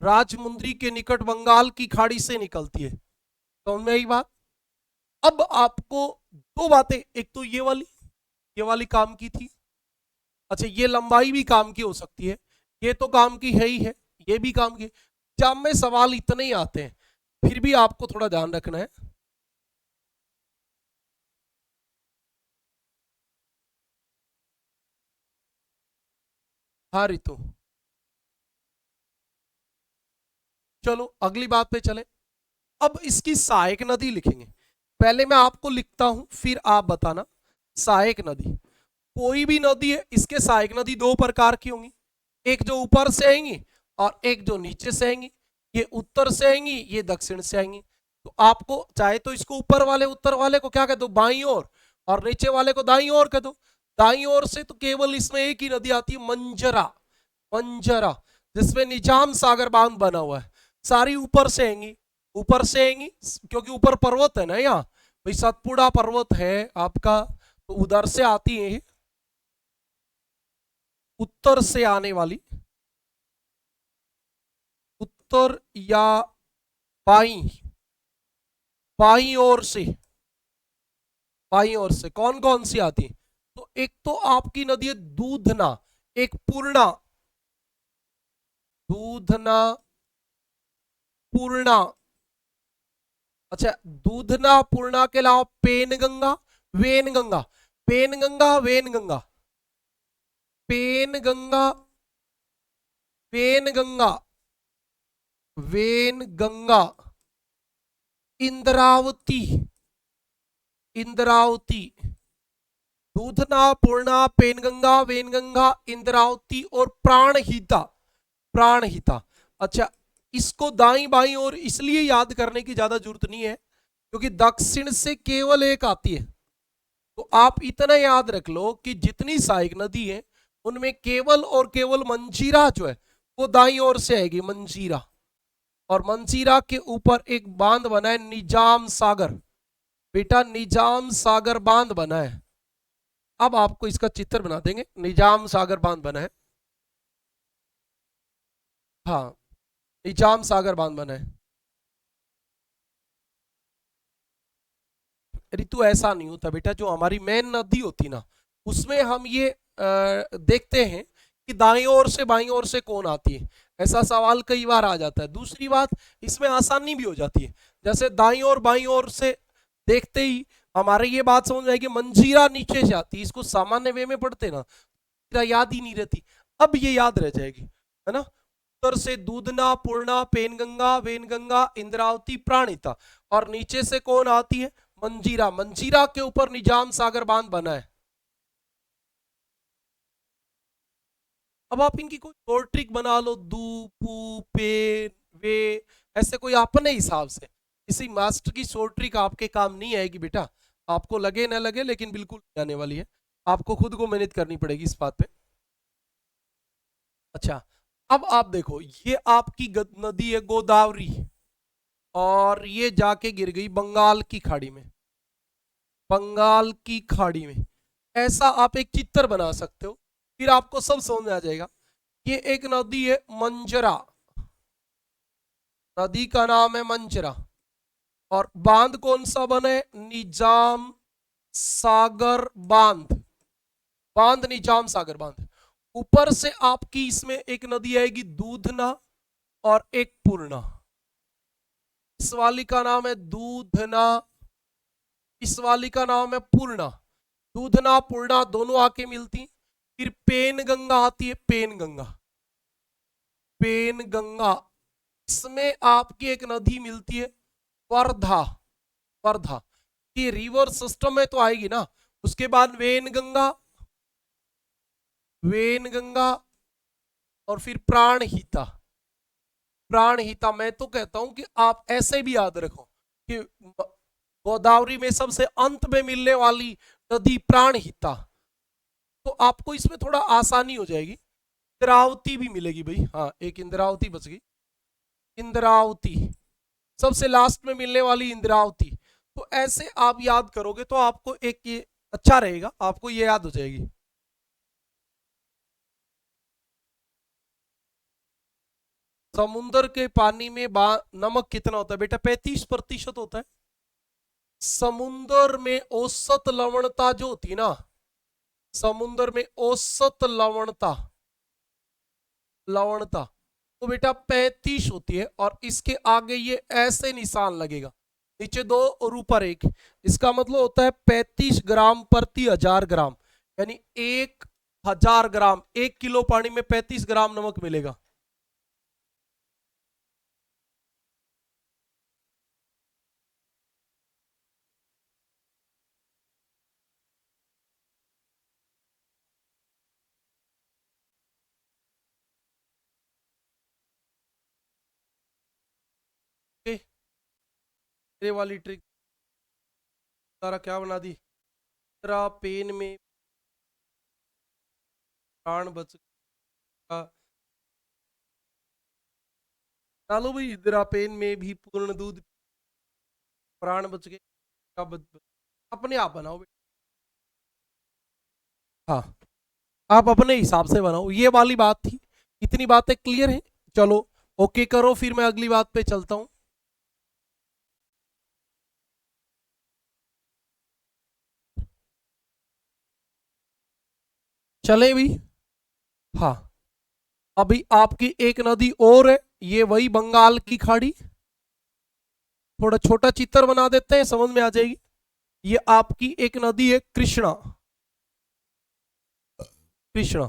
राजमुंद्री के निकट बंगाल की खाड़ी से निकलती है। तो में ही बात। अब आपको दो बातें, एक तो ये वाली काम की थी। अच्छा, ये लंबाई भी काम की हो सकती है, ये तो काम की है ही है, ये भी काम की। एग्जाम में सवाल इतने ही आते हैं, फिर भी आपको थोड़ा ध्यान रखना है। हाँ रितु, चलो अगली बात पे चले। अब इसकी सहायक नदी लिखेंगे। पहले मैं आपको लिखता हूं, फिर आप बताना। सहायक नदी, कोई भी नदी है, इसके सहायक नदी दो प्रकार की होंगी। एक जो ऊपर से आएंगी और एक जो नीचे से आएंगी। ये उत्तर से आएंगी, ये दक्षिण से आएंगी। तो आपको चाहे तो इसको ऊपर वाले उत्तर वाले को क्या कह दो, बाईं ओर, और नीचे वाले को दाईं ओर कह दो। दाईं ओर से तो केवल इसमें एक ही नदी आती है, मंजरा। मंजरा, जिसमें निजाम सागर बांध बना हुआ है। सारी ऊपर से आएंगी, ऊपर से आएंगी, क्योंकि ऊपर पर्वत है ना, यहाँ भाई सतपुड़ा पर्वत है आपका, तो उधर से आती है। उत्तर से आने वाली, उत्तर या बाई, बाई ओर से, बाई ओर से कौन कौन सी आती है? तो एक तो आपकी नदी है दूधना, एक पूर्णा, दूधना, पूर्णा। अच्छा, दूधना पूर्णा के अलावा पेनगंगा, वेनगंगा, पेनगंगा, वेनगंगा, पेनगंगा, वेनगंगा, वेनगंगा, इंद्रावती, इंद्रावती, दूधना, पूर्णा, पेनगंगा, वेनगंगा, इंद्रावती और प्राणहिता, प्राणहिता। अच्छा, इसको दाई बाई और इसलिए याद करने की ज्यादा जरूरत नहीं है, क्योंकि दक्षिण से केवल एक आती है। तो आप इतना याद रख लो कि जितनी सहायक नदी है उनमें केवल और केवल मंजीरा जो है वो दाई ओर से आएगी, मंजीरा। और मंजीरा के ऊपर एक बांध बना है, निजाम सागर। बेटा निजाम सागर बांध बना है। अब आपको इसका चित्र बना देंगे, निजाम सागर बांध बना है। हाँ, निजाम सागर बांध बना है। ऋतु ऐसा नहीं होता बेटा, जो हमारी मेन नदी होती ना, उसमें हम ये देखते हैं कि दाईं ओर से बाईं ओर से कौन आती है। ऐसा सवाल कई बार आ जाता है। दूसरी बात, इसमें आसानी भी हो जाती है। जैसे दाईं ओर बाईं ओर से देखते ही हमारे ये बात समझ में आएगी, मंजीरा नीचे से आती है। इसको सामान्य वे में पढ़ते ना, याद ही नहीं रहती। अब ये याद रह जाएगी, है ना। उत्तर से दूधना, पूर्णा, पेनगंगा, वेनगंगा, इंद्रावती, प्राणिता, और नीचे से कौन आती है, मंजीरा। मंजीरा के ऊपर निजाम सागर बांध बना है। अब आप इनकी कोई और ट्रिक बना लो, दू, पू, पे, वे, ऐसे कोई अपने हिसाब से। इसी मास्टर की शॉर्ट ट्रिक आपके काम नहीं आएगी बेटा, आपको लगे ना लगे, लेकिन बिल्कुल आने वाली है। आपको खुद को मेहनत करनी पड़ेगी इस बात पे। अच्छा, अब आप देखो, ये आपकी नदी है गोदावरी, और ये जाके गिर गई बंगाल की खाड़ी में, बंगाल की खाड़ी में। ऐसा आप एक चित्र बना सकते हो, फिर आपको सब समझ में आ जाएगा। ये एक नदी है मंजरा, नदी का नाम है मंजरा, और बांध कौन सा बने, निजाम सागर बांध, बांध निजाम सागर बांध। ऊपर से आपकी इसमें एक नदी आएगी दूधना, और एक पूर्णा। इस वाली का नाम है दूधना, इस वाली का नाम है पूर्णा। दूधना पूर्णा दोनों आके मिलती। फिर पेन गंगा आती है, पेन गंगा, पेन गंगा। इसमें आपकी एक नदी मिलती है वर्धा, वर्धा। ये रिवर सिस्टम में तो आएगी ना। उसके बाद वेन गंगा, वेन गंगा, और फिर प्राणहिता, प्राणहिता। मैं तो कहता हूं कि आप ऐसे भी याद रखो कि गोदावरी में सबसे अंत में मिलने वाली नदी प्राणहिता। तो आपको इसमें थोड़ा आसानी हो जाएगी। इंद्रावती भी मिलेगी भाई, हाँ एक इंद्रावती बच गई, इंद्रावती सबसे लास्ट में मिलने वाली इंद्रावती। तो ऐसे आप याद करोगे तो आपको एक ये अच्छा रहेगा, आपको ये याद हो जाएगी। समुद्र के पानी में नमक कितना होता है बेटा? 35% होता है। समुद्र में औसत लवणता जो होती है ना, समुद्र में औसत लवणता लवणता तो बेटा 35 होती है। और इसके आगे ये ऐसे निशान लगेगा, नीचे 2 और ऊपर 1। इसका मतलब होता है 35 ग्राम प्रति 1000 ग्राम, यानी 1000 ग्राम, 1 किलो पानी में 35 ग्राम नमक मिलेगा। ओके, ये वाली ट्रिक सारा क्या बना दी, तेरा पेन में प्राण बच गया। डालो भाई, इंदिरा पेन में भी पूर्ण दूध, प्राण बच गए। अपने आप बनाओ बेटा। हाँ, आप अपने हिसाब से बनाओ, ये वाली बात थी। इतनी बातें क्लियर है? चलो ओके करो, फिर मैं अगली बात पे चलता हूं। चले भी। हाँ, अभी आपकी एक नदी और है, ये वही बंगाल की खाड़ी। थोड़ा छोटा चित्र बना देते हैं, समझ में आ जाएगी। ये आपकी एक नदी है कृष्णा। कृष्णा,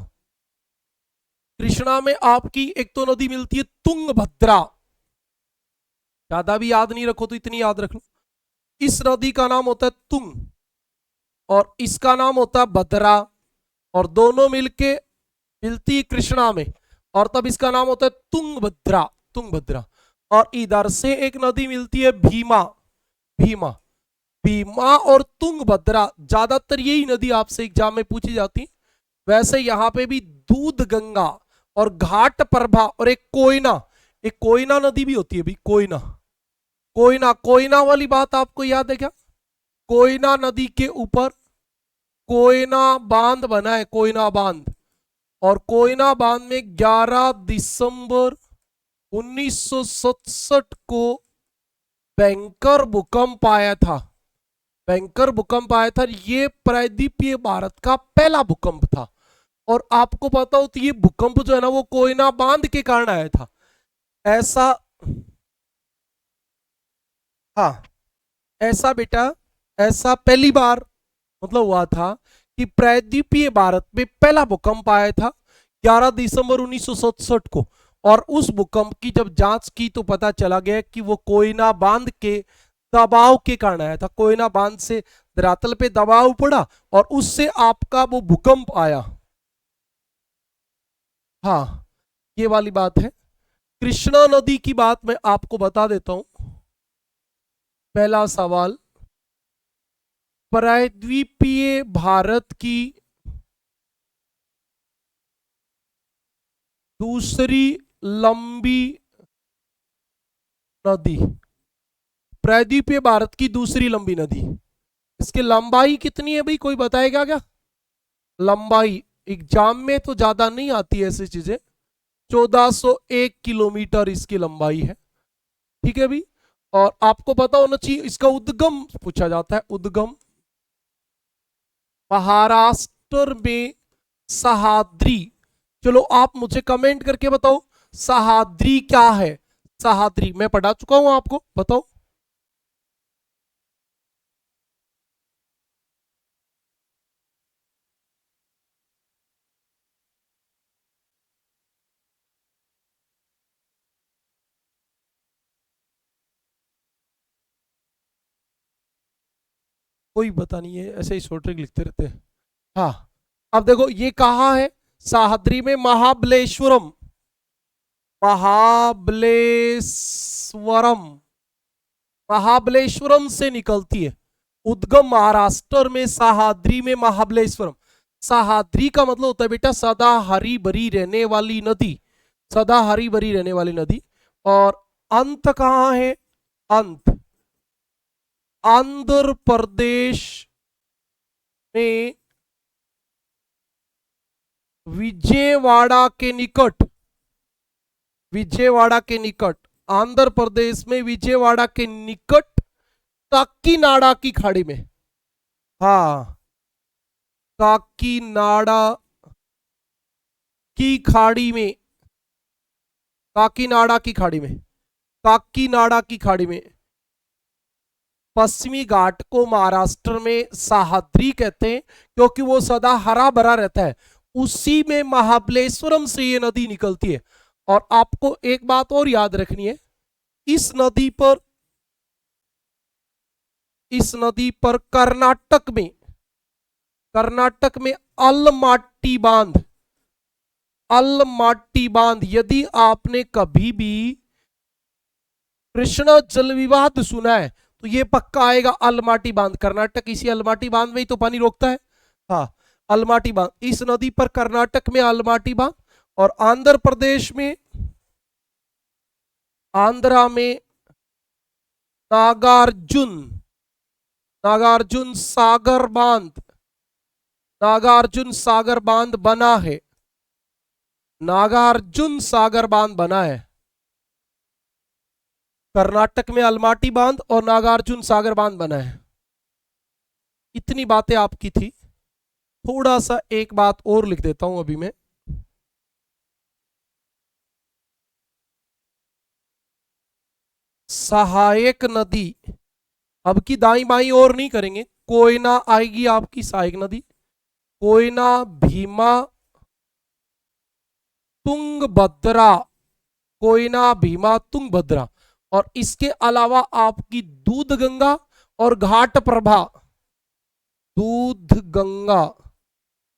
कृष्णा में आपकी एक तो नदी मिलती है तुंगभद्रा। ज्यादा भी याद नहीं रखो तो इतनी याद रख लो, इस नदी का नाम होता है तुंग और इसका नाम होता है भद्रा, और दोनों मिलके मिलती है कृष्णा में, और तब इसका नाम होता है तुंगभद्रा। तुंगभद्रा। और इधर से एक नदी मिलती है भीमा। भीमा। भीमा और तुंगभद्रा, ज्यादातर यही नदी आपसे एग्जाम में पूछी जाती। वैसे यहां पे भी दूध गंगा और घाट प्रभा और एक कोयना नदी भी होती है भी, कोयना। कोयना, कोयना वाली बात आपको याद है क्या? कोयना नदी के ऊपर कोयना बांध बना है, कोयना बांध। और कोयना बांध में 11 दिसंबर 1967 को भयंकर भूकंप आया था। भयंकर भूकंप आया था, ये प्रायद्वीपीय भारत का पहला भूकंप था। और आपको पता हो तो ये भूकंप जो है ना वो कोयना बांध के कारण आया था। ऐसा, हाँ, ऐसा बेटा, ऐसा पहली बार मतलब हुआ था कि प्रायद्वीपीय भारत में पहला भूकंप आया था 11 दिसंबर 1967 को। और उस भूकंप की जब जांच की तो पता चला गया कि वो कोयना बांध के दबाव के कारण आया था। कोयना बांध से धरातल पे दबाव पड़ा और उससे आपका वो भूकंप आया। हाँ, ये वाली बात है। कृष्णा नदी की बात मैं आपको बता देता हूं। पहला सवाल, प्रायद्वीपीय भारत की दूसरी लंबी नदी, प्रायद्वीपीय भारत की दूसरी लंबी नदी, इसकी लंबाई कितनी है भाई, कोई बताएगा क्या? लंबाई एग्जाम में तो ज्यादा नहीं आती है ऐसी चीजें। 1401 किलोमीटर इसकी लंबाई है। ठीक है भाई। और आपको पता होना चाहिए इसका उद्गम पूछा जाता है। उद्गम महाराष्ट्र में सहाद्री। चलो आप मुझे कमेंट करके बताओ सहाद्री क्या है। सहाद्री मैं पढ़ा चुका हूं, आपको बताओ। कोई पता नहीं है, ऐसे ही शॉर्ट ट्रिक लिखते रहते हैं। हाँ, अब देखो ये कहाँ है, सहाद्री में महाबलेश्वरम। महाबलेश्वरम, महाबलेश्वरम से निकलती है। उद्गम महाराष्ट्र में सहाद्री में महाबलेश्वरम। सहाद्री का मतलब होता है बेटा सदा हरी भरी रहने वाली नदी। सदा हरी भरी रहने वाली नदी। और अंत कहाँ है? अंत आंध्र प्रदेश में विजयवाड़ा के निकट। विजयवाड़ा के निकट, आंध्र प्रदेश में विजयवाड़ा के निकट काकीनाडा की खाड़ी में। हाँ, काकीनाडा की खाड़ी में, काकीनाडा की खाड़ी में, काकीनाडा की खाड़ी में। पश्चिमी घाट को महाराष्ट्र में सह्याद्री कहते हैं क्योंकि वो सदा हरा भरा रहता है। उसी में महाबलेश्वरम से ये नदी निकलती है। और आपको एक बात और याद रखनी है, इस नदी पर, इस नदी पर कर्नाटक में अलमाटी बांध, अलमाटी बांध, यदि आपने कभी भी कृष्णा जल विवाद सुना है तो ये पक्का आएगा, अलमाटी बांध। कर्नाटक इसी अलमाटी बांध में ही तो पानी रोकता है। हाँ, अलमाटी बांध, इस नदी पर कर्नाटक में अलमाटी बांध, और आंध्र प्रदेश में, आंध्रा में नागार्जुन, नागार्जुन सागर बांध, नागार्जुन सागर बांध बना है, नागार्जुन सागर बांध बना है। कर्नाटक में अलमाटी बांध और नागार्जुन सागर बांध बना है। इतनी बातें आपकी थी। थोड़ा सा एक बात और लिख देता हूं अभी मैं। सहायक नदी, अब की दाई बाई और नहीं करेंगे, कोयना आएगी आपकी सहायक नदी, कोयना, भीमा, तुंगभद्रा, कोयना, भीमा, तुंगभद्रा। और इसके अलावा आपकी दूध गंगा और घाट प्रभा, दूध गंगा,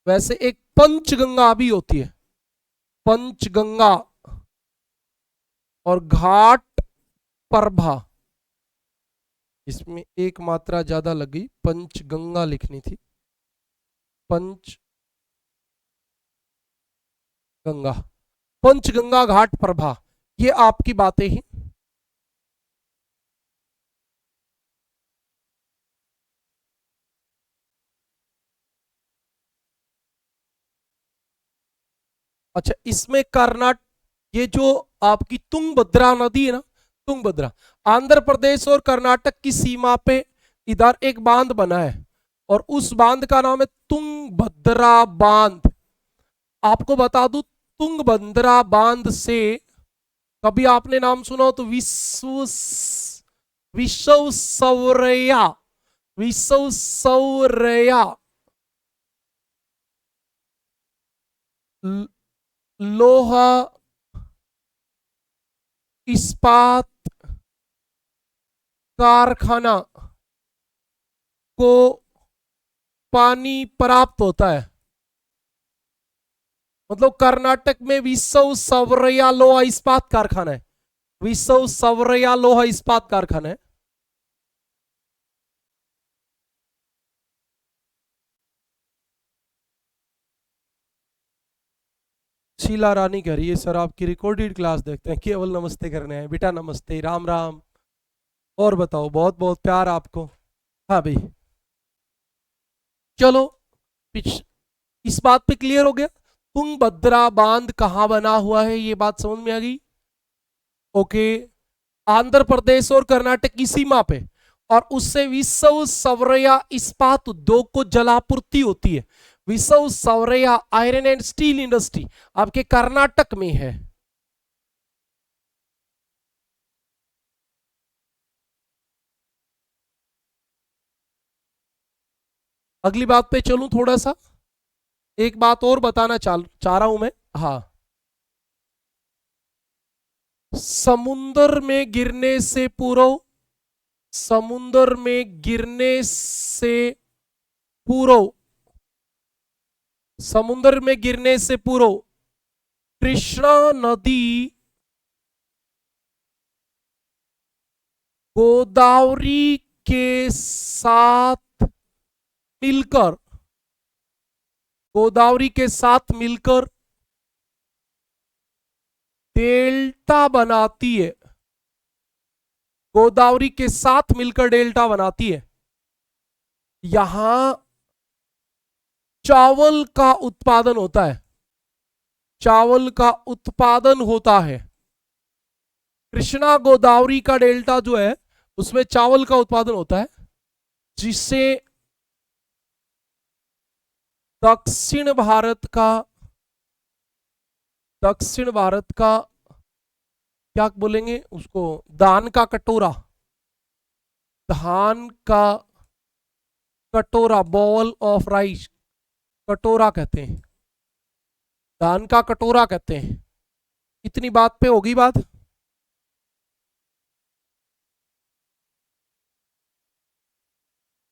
वैसे एक पंचगंगा भी होती है, पंचगंगा और घाट प्रभा, इसमें एक मात्रा ज्यादा लग गई, पंचगंगा लिखनी थी, पंचगंगा, पंचगंगा घाट प्रभा, ये आपकी बातें ही। अच्छा, इसमें कर्नाटक, ये जो आपकी तुंगभद्रा नदी है ना, तुंगभद्रा, आंध्र प्रदेश और कर्नाटक की सीमा पे इधर एक बांध बना है और उस बांध का नाम है तुंगभद्रा बांध। आपको बता दूं, तुंगभद्रा बांध से कभी आपने नाम सुना हो तो विश्व सौरया, विश्व सौरया लोहा इस्पात कारखाना को पानी प्राप्त होता है। मतलब कर्नाटक में विश्व सौरया लोहा इस्पात कारखाना है, विश्व सौरया लोहा इस्पात कारखाना है। शीला रानी कह रही है सर आपकी रिकॉर्डेड क्लास देखते हैं, केवल नमस्ते करने हैं। बेटा नमस्ते, राम राम। और बताओ, बहुत बहुत प्यार आपको। हाँ भाई, चलो इस बात पे क्लियर हो गया, तुंगभद्रा बांध कहां बना हुआ है, ये बात समझ में आ गई। ओके, आंध्र प्रदेश और कर्नाटक की सीमा पे, और उससे विश्व सौरया इस्पात उद्योग को जलापूर्ति होती है। विश्व Saurya iron and steel industry आपके कर्नाटक में है। अगली बात पे चलूं थोड़ा सा, एक बात और बताना चाह रहा हूं मैं। हाँ, समुंदर में गिरने से पूर्व, समुंदर में गिरने से पूर्व, समुंदर में गिरने से पूर्व कृष्णा नदी गोदावरी के साथ मिलकर, गोदावरी के साथ मिलकर डेल्टा बनाती है, गोदावरी के साथ मिलकर डेल्टा बनाती है। यहां चावल का उत्पादन होता है, चावल का उत्पादन होता है। कृष्णा गोदावरी का डेल्टा जो है उसमें चावल का उत्पादन होता है, जिससे दक्षिण भारत का क्या बोलेंगे उसको, धान का कटोरा, धान का कटोरा, बॉल ऑफ राइस, कटोरा कहते हैं, धान का कटोरा कहते हैं। इतनी बात पे होगी बात।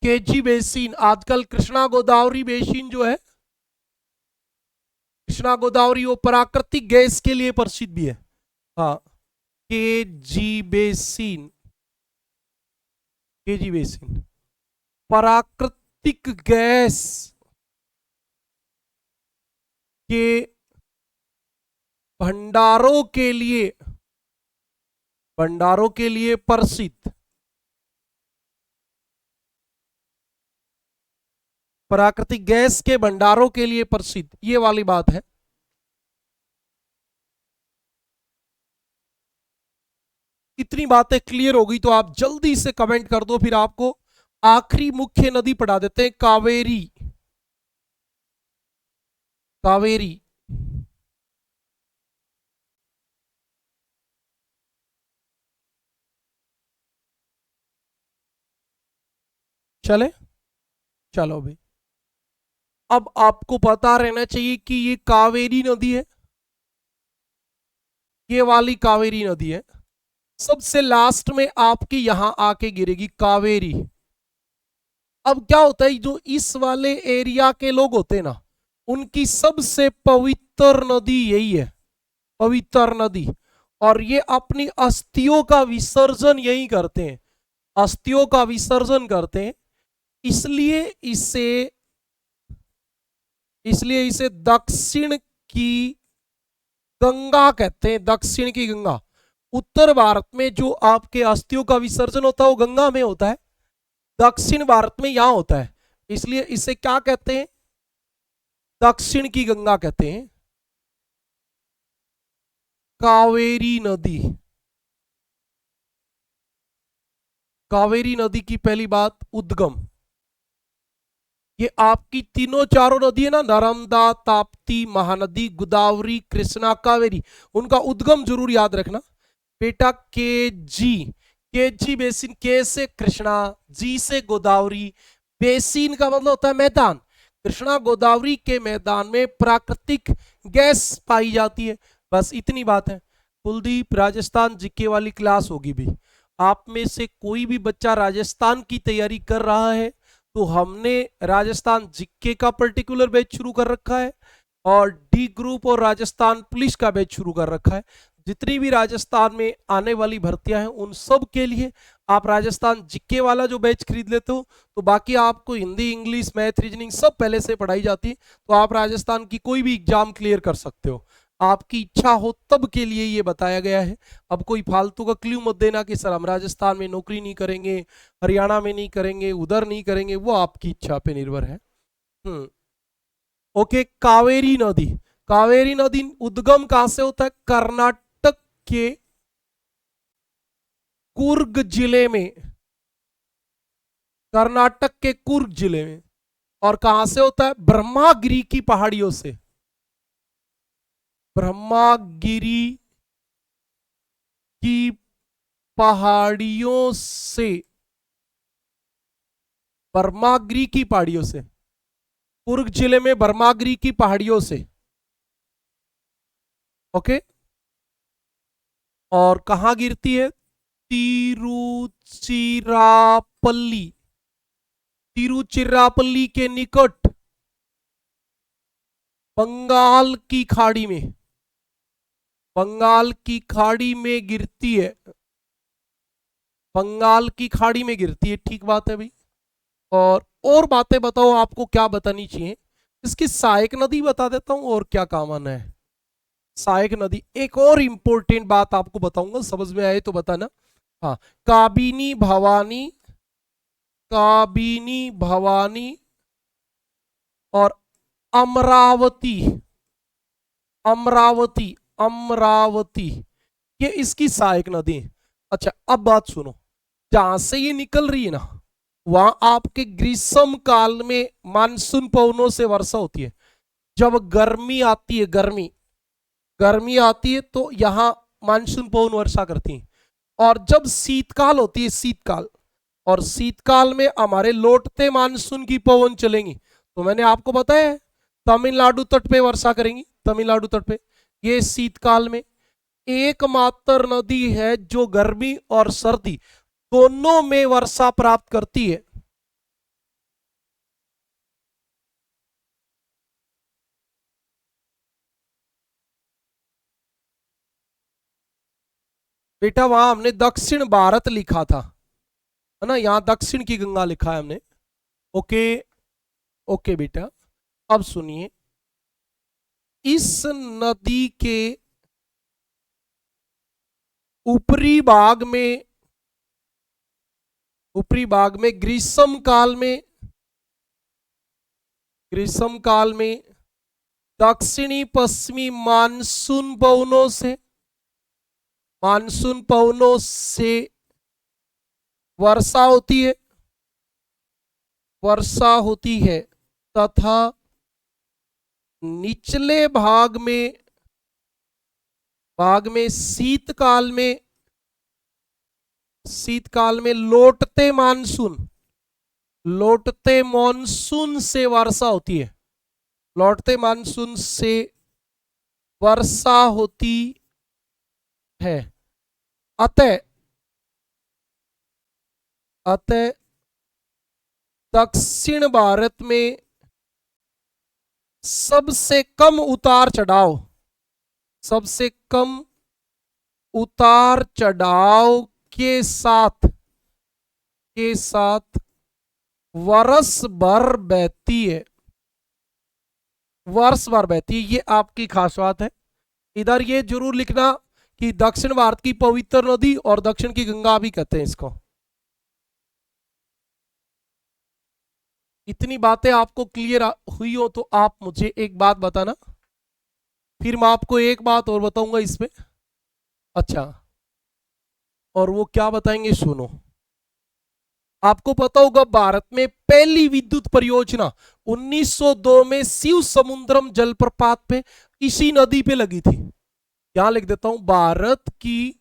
केजी बेसिन, आजकल कृष्णा गोदावरी बेसिन जो है, कृष्णा गोदावरी वो प्राकृतिक गैस के लिए प्रसिद्ध भी है। हाँ, केजी बेसिन, केजी बेसिन प्राकृतिक गैस के भंडारों के लिए प्रसिद्ध, प्राकृतिक गैस के भंडारों के लिए प्रसिद्ध, ये वाली बात है। इतनी बातें क्लियर हो गई तो आप जल्दी से कमेंट कर दो, फिर आपको आखिरी मुख्य नदी पढ़ा देते हैं, कावेरी। कावेरी चले, चलो भाई। अब आपको पता रहना चाहिए कि ये कावेरी नदी है, ये वाली कावेरी नदी है, सबसे लास्ट में आपकी यहां आके गिरेगी कावेरी। अब क्या होता है, जो इस वाले एरिया के लोग होते हैं ना, उनकी सबसे पवित्र नदी यही है, पवित्र नदी, और ये अपनी अस्थियों का विसर्जन यही करते हैं, अस्थियों का विसर्जन करते हैं। इसलिए इसे इसलिए इसे दक्षिण की गंगा कहते हैं, दक्षिण की गंगा। उत्तर भारत में जो आपके अस्थियों का विसर्जन होता है वो गंगा में होता है, दक्षिण भारत में यहां होता है, इसलिए इसे क्या कहते हैं, दक्षिण की गंगा कहते हैं। कावेरी नदी, कावेरी नदी की पहली बात, उद्गम, ये आपकी तीनों चारों नदी है ना, नर्मदा, ताप्ती, महानदी, गोदावरी, कृष्णा, कावेरी, उनका उद्गम जरूर याद रखना बेटा। के जी बेसिन, के से कृष्णा, जी से गोदावरी, बेसिन का मतलब होता है मैदान, कृष्णा गोदावरी के मैदान में प्राकृतिक गैस पाई जाती है। बस इतनी बात है। कुलदीप, राजस्थान जीके वाली क्लास होगी भी, आप में से कोई भी बच्चा राजस्थान की तैयारी कर रहा है तो हमने राजस्थान जीके का पर्टिकुलर बैच शुरू कर रखा है, और डी ग्रुप और राजस्थान पुलिस का बैच शुरू कर रखा है। जितनी भी राजस्थान में आने वाली भर्तियां हैं उन सब के लिए आप राजस्थान जीके वाला जो बैच खरीद लेते हो, तो बाकी आपको हिंदी, इंग्लिश, मैथ, रीजनिंग सब पहले से पढ़ाई जाती है, तो आप राजस्थान की कोई भी एग्जाम क्लियर कर सकते हो। आपकी इच्छा हो तब के लिए ये बताया गया है। अब कोई फालतू का क्ल्यू मत देना कि सर हम राजस्थान में नौकरी नहीं करेंगे, हरियाणा में नहीं करेंगे, उधर नहीं करेंगे, वो आपकी इच्छा पे निर्भर है। ओके, कावेरी नदी, कावेरी नदी उद्गम कहां से होता है, कर्नाटक के कुर्ग जिले में, कर्नाटक के कुर्ग जिले में। और कहां से होता है, ब्रह्मागिरी की पहाड़ियों से, ब्रह्मागिरी की पहाड़ियों से, ब्रह्मागिरी की पहाड़ियों से, कुर्ग जिले में ब्रह्मागिरी की पहाड़ियों से। ओके, और कहां गिरती है, तिरुचिरापल्ली, तिरुचिरापल्ली के निकट बंगाल की खाड़ी में, बंगाल की खाड़ी में गिरती है, बंगाल की खाड़ी में गिरती है। ठीक बात है भाई। और बातें बताओ, आपको क्या बतानी चाहिए। इसकी सहायक नदी बता देता हूं, और क्या काम आना है। सहायक नदी, एक और इंपॉर्टेंट बात आपको बताऊंगा, समझ में आए तो बताना। हाँ, काबिनी भवानी, काबिनी भवानी और अमरावती, अमरावती, अमरावती, ये इसकी सहायक नदी है। अच्छा अब बात सुनो, जहां से ये निकल रही है ना, वहां आपके ग्रीष्म काल में मानसून पवनों से वर्षा होती है। जब गर्मी आती है, गर्मी आती है तो यहाँ मानसून पवन वर्षा करती है। और जब शीतकाल होती है, शीतकाल, और शीतकाल में हमारे लौटते मानसून की पवन चलेंगी, तो मैंने आपको बताया है तमिलनाडु तट पे वर्षा करेंगी, तमिलनाडु तट पे। ये शीतकाल में एकमात्र नदी है जो गर्मी और सर्दी दोनों में वर्षा प्राप्त करती है। बेटा वहां हमने दक्षिण भारत लिखा था, है ना, यहां दक्षिण की गंगा लिखा है हमने। ओके, ओके बेटा, अब सुनिए, इस नदी के ऊपरी भाग में, ग्रीष्म काल में दक्षिणी पश्चिमी मानसून पवनों से वर्षा होती है तथा निचले भाग में शीतकाल में लौटते मानसून से वर्षा होती है, लौटते मानसून से वर्षा होती है। अतः दक्षिण भारत में सबसे कम उतार चढ़ाव के साथ वर्ष भर बहती है, ये आपकी खास बात है। इधर ये जरूर लिखना कि दक्षिण भारत की पवित्र नदी और दक्षिण की गंगा भी कहते हैं इसको। इतनी बातें आपको क्लियर हुई हो तो आप मुझे एक बात बताना, फिर मैं आपको एक बात और बताऊंगा इसमें। अच्छा, और वो क्या बताएंगे सुनो। आपको पता होगा भारत में पहली विद्युत परियोजना 1902 में शिव समुद्रम जलप्रपात पे इसी नदी पे लगी थी। यहां लिख देता हूं, भारत की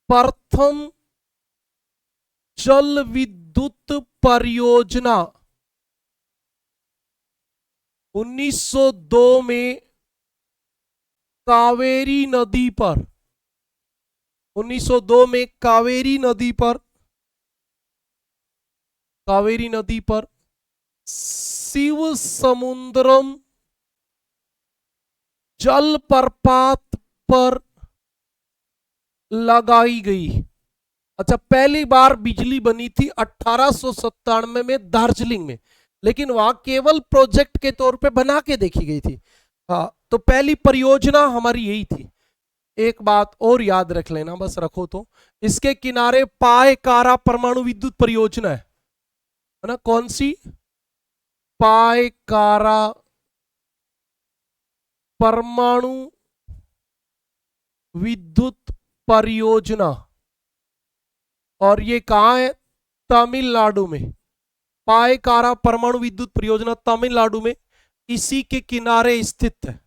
प्रथम जल विद्युत परियोजना 1902 में कावेरी नदी पर, 1902 में कावेरी नदी पर शिव समुद्रम जलप्रपात पर लगाई गई। अच्छा, पहली बार बिजली बनी थी 1897 में दार्जिलिंग में, लेकिन वहां केवल प्रोजेक्ट के तौर पे बना के देखी गई थी। हाँ, तो पहली परियोजना हमारी यही थी। एक बात और याद रख लेना, बस रखो तो, इसके किनारे पायकारा परमाणु विद्युत परियोजना है ना। कौन सी? पायकारा परमाणु विद्युत परियोजना, और ये कहां है? तमिलनाडु में। पायकारा परमाणु विद्युत परियोजना तमिलनाडु में इसी के किनारे स्थित है।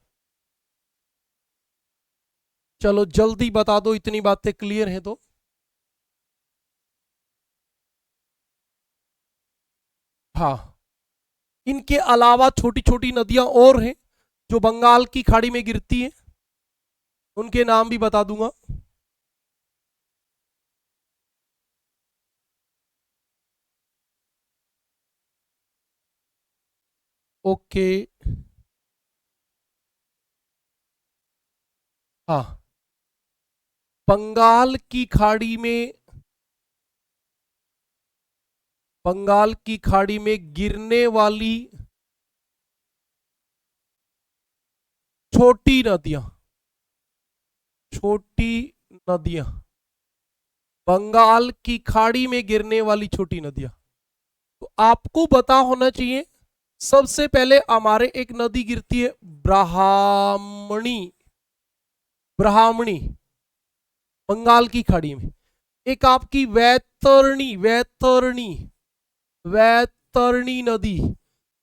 चलो जल्दी बता दो, इतनी बातें क्लियर है तो। हाँ, इनके अलावा छोटी छोटी नदियां और हैं जो बंगाल की खाड़ी में गिरती हैं, उनके नाम भी बता दूंगा। ओके, हाँ, बंगाल की खाड़ी में गिरने वाली छोटी नदियां, बंगाल की खाड़ी में गिरने वाली छोटी नदियां, तो आपको पता होना चाहिए। सबसे पहले हमारे एक नदी गिरती है ब्राह्मणी, बंगाल की खाड़ी में। एक आपकी वैतरणी वैतरणी वैतरणी नदी,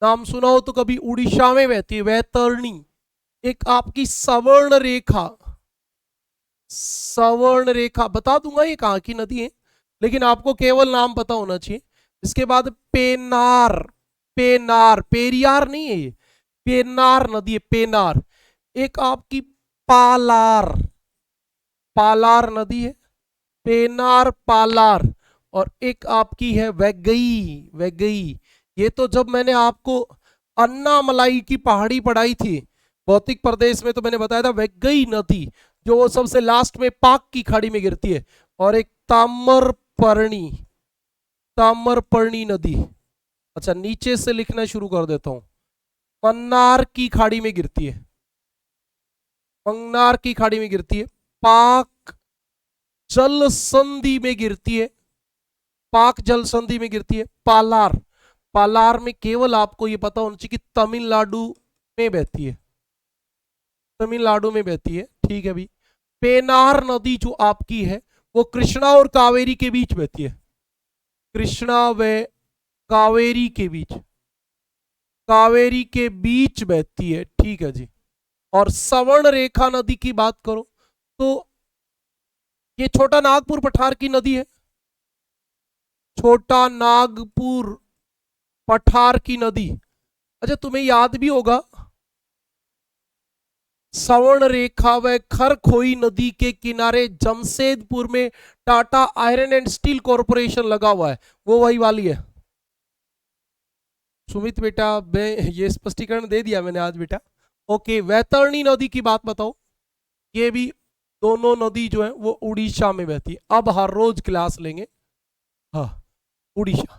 नाम सुना हो तो कभी, उड़ीसा में बहती है वैतरणी। एक आपकी सवर्ण रेखा, सवर्ण रेखा बता दूंगा ये कहाँ की नदी है, लेकिन आपको केवल नाम पता होना चाहिए। इसके बाद पेनार, पेनार, पेरियार नहीं है ये, पेनार नदी है, पेनार। एक आपकी पालार, पालार नदी है, पेनार पालार। और एक आपकी है वैगई, वैगई। ये तो जब मैंने आपको अन्नामलाई की पहाड़ी पढ़ाई थी भौतिक प्रदेश में, तो मैंने बताया था वैगई नदी, जो वो सबसे लास्ट में पाक की खाड़ी में गिरती है। और एक ताम्रपर्णी, ताम्रपर्णी नदी। अच्छा, नीचे से लिखना शुरू कर देता हूं। मन्नार की खाड़ी में गिरती है, मन्नार की खाड़ी में गिरती है। पाक जल संधि में गिरती है, पाक जल संधि में गिरती है। पालार, पालार में केवल आपको ये पता होना चाहिए कि तमिलनाडु में बहती है, तमिलनाडु में बहती है, ठीक है भी। पेनार नदी जो आपकी है वो कृष्णा और कावेरी के बीच बहती है, कृष्णा व कावेरी के बीच, कावेरी के बीच बहती है, ठीक है जी। और सवर्ण रेखा नदी की बात करो तो ये छोटा नागपुर पठार की नदी है, छोटा नागपुर पठार की नदी। अच्छा, तुम्हें याद भी होगा सवर्ण रेखा व खरखोई नदी के किनारे जमशेदपुर में Tata iron and steel corporation लगा हुआ है, वो वही वाली है। सुमित बेटा, ये स्पष्टीकरण दे दिया मैंने आज बेटा। ओके, वैतरणी नदी की बात बताओ। ये भी दोनों नदी जो है वो उड़ीसा में बहती है। अब हर रोज क्लास लेंगे, हाँ, उड़ीसा।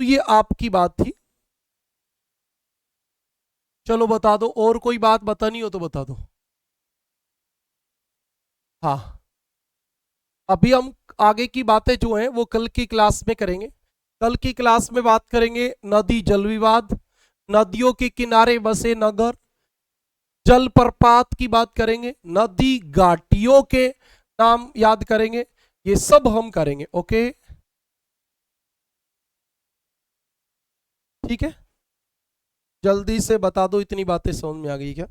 तो ये आपकी बात थी। चलो बता दो, और कोई बात बतानी हो तो बता दो। हाँ, अभी हम आगे की बातें जो हैं वो कल की क्लास में करेंगे। कल की क्लास में बात करेंगे नदी जल विवाद, नदियों के किनारे बसे नगर, जलप्रपात की बात करेंगे, नदी घाटियों के नाम याद करेंगे, ये सब हम करेंगे। ओके, ठीक है, जल्दी से बता दो, इतनी बातें समझ में आ गई क्या?